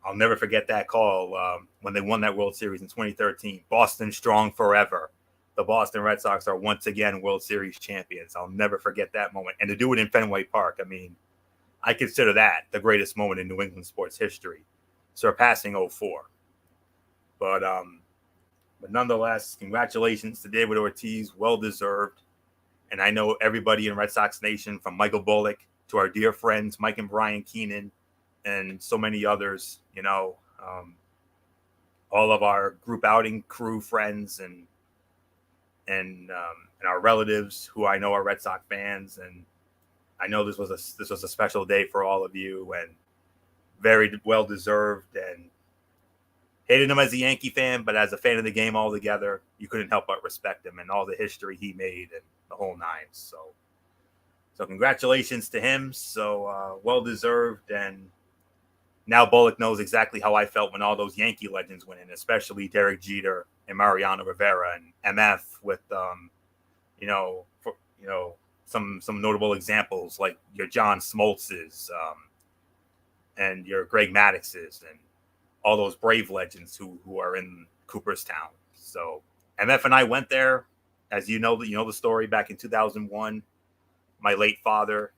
I'll never forget that call when they won that World Series in 2013. Boston Strong forever. The Boston Red Sox are once again World Series champions. I'll never forget that moment. And to do it in Fenway Park, I mean, I consider that the greatest moment in New England sports history, surpassing 04. But nonetheless, congratulations to David Ortiz, well-deserved. And I know everybody in Red Sox Nation, from Michael Bullock to our dear friends Mike and Brian Keenan and so many others, all of our group outing crew friends and our relatives who I know are Red Sox fans, and I know this was a special day for all of you, and very well deserved. And hated him as a Yankee fan, but as a fan of the game altogether, you couldn't help but respect him and all the history he made and the whole nine. So congratulations to him. So well deserved. And now Bullock knows exactly how I felt when all those Yankee legends went in, especially Derek Jeter and Mariano Rivera and MF with some notable examples like your John Smoltz's and your Greg Maddox's and all those Brave legends who are in Cooperstown. So MF and I went there, as you know the story, back in 2001. My late father,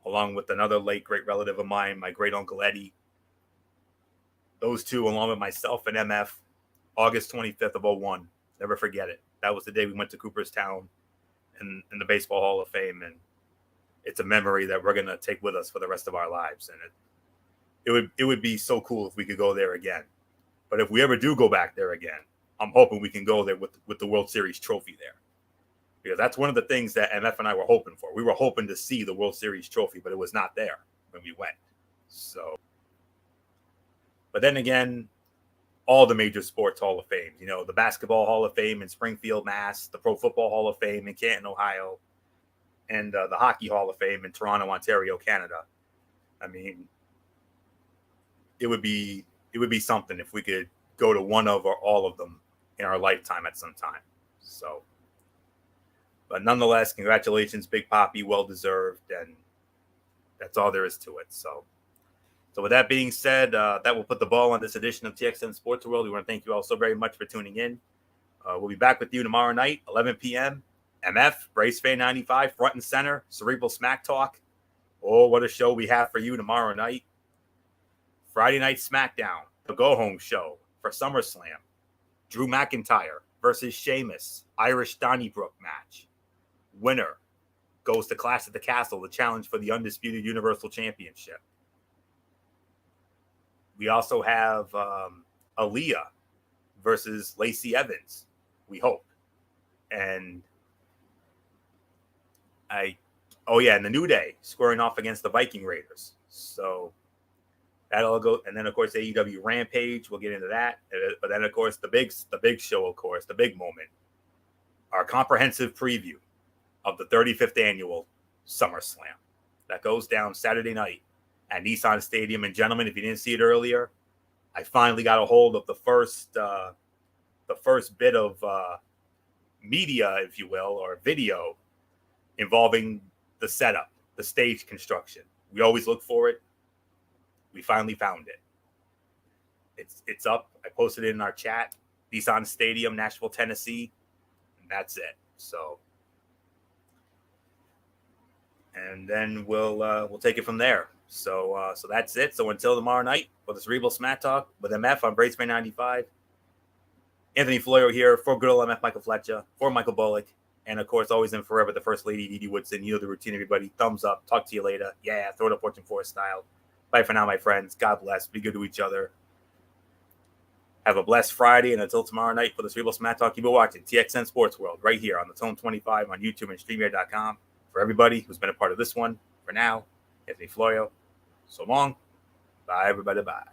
along with another late great relative of mine, my great uncle Eddie. Those two, along with myself and MF, August 25th of 01. Never forget it. That was the day we went to Cooperstown in the Baseball Hall of Fame, and it's a memory that we're gonna take with us for the rest of our lives. And it would be so cool if we could go there again. But if we ever do go back there again, I'm hoping we can go there with the World Series trophy there. Because that's one of the things that MF and I were hoping for. We were hoping to see the World Series trophy, but it was not there when we went. So, but then again, all the major sports Hall of Fame, the Basketball Hall of Fame in Springfield, Mass., the Pro Football Hall of Fame in Canton, Ohio, and the Hockey Hall of Fame in Toronto, Ontario, Canada. I mean, it would be something if we could go to one of or all of them in our lifetime at some time. So, but nonetheless, congratulations, Big Papi, well deserved, and that's all there is to it. So with that being said, that will put the ball on this edition of TXN Sports World. We want to thank you all so very much for tuning in. We'll be back with you tomorrow night, 11 p.m. MF, Brace Fan 95, front and center, Cerebral Smack Talk. Oh, what a show we have for you tomorrow night. Friday Night SmackDown, the go-home show for SummerSlam. Drew McIntyre versus Sheamus, Irish Donnybrook match. Winner goes to Clash at the Castle, the challenge for the Undisputed Universal Championship. We also have Aaliyah versus Lacey Evans, we hope. And and the New Day squaring off against the Viking Raiders. So that'll go. And then, of course, AEW Rampage. We'll get into that. But then, of course, the big show, of course, the big moment, our comprehensive preview of the 35th annual SummerSlam. That goes down Saturday night at Nissan Stadium. And gentlemen, if you didn't see it earlier, I finally got a hold of the first bit of media, if you will, or video involving the setup, the stage construction. We always look for it. We finally found it. It's up. I posted it in our chat. Nissan Stadium, Nashville, Tennessee, and that's it. So, and then we'll take it from there. So that's it. So until tomorrow night for the Cerebral Smack Talk with MF on Braceman 95. Anthony Florio here for good old MF Michael Fletcher, for Michael Bullock. And, of course, always and forever, the First Lady, Dee Dee Woodson. You know the routine, everybody. Thumbs up. Talk to you later. Yeah, throw it up, Fortune Forest style. Bye for now, my friends. God bless. Be good to each other. Have a blessed Friday, and until tomorrow night for the Cerebral Smack Talk, you've been watching TXN Sports World right here on the Tone 25 on YouTube and StreamYard.com. For everybody who's been a part of this one, for now, Anthony Florio. So long. Bye, everybody. Bye.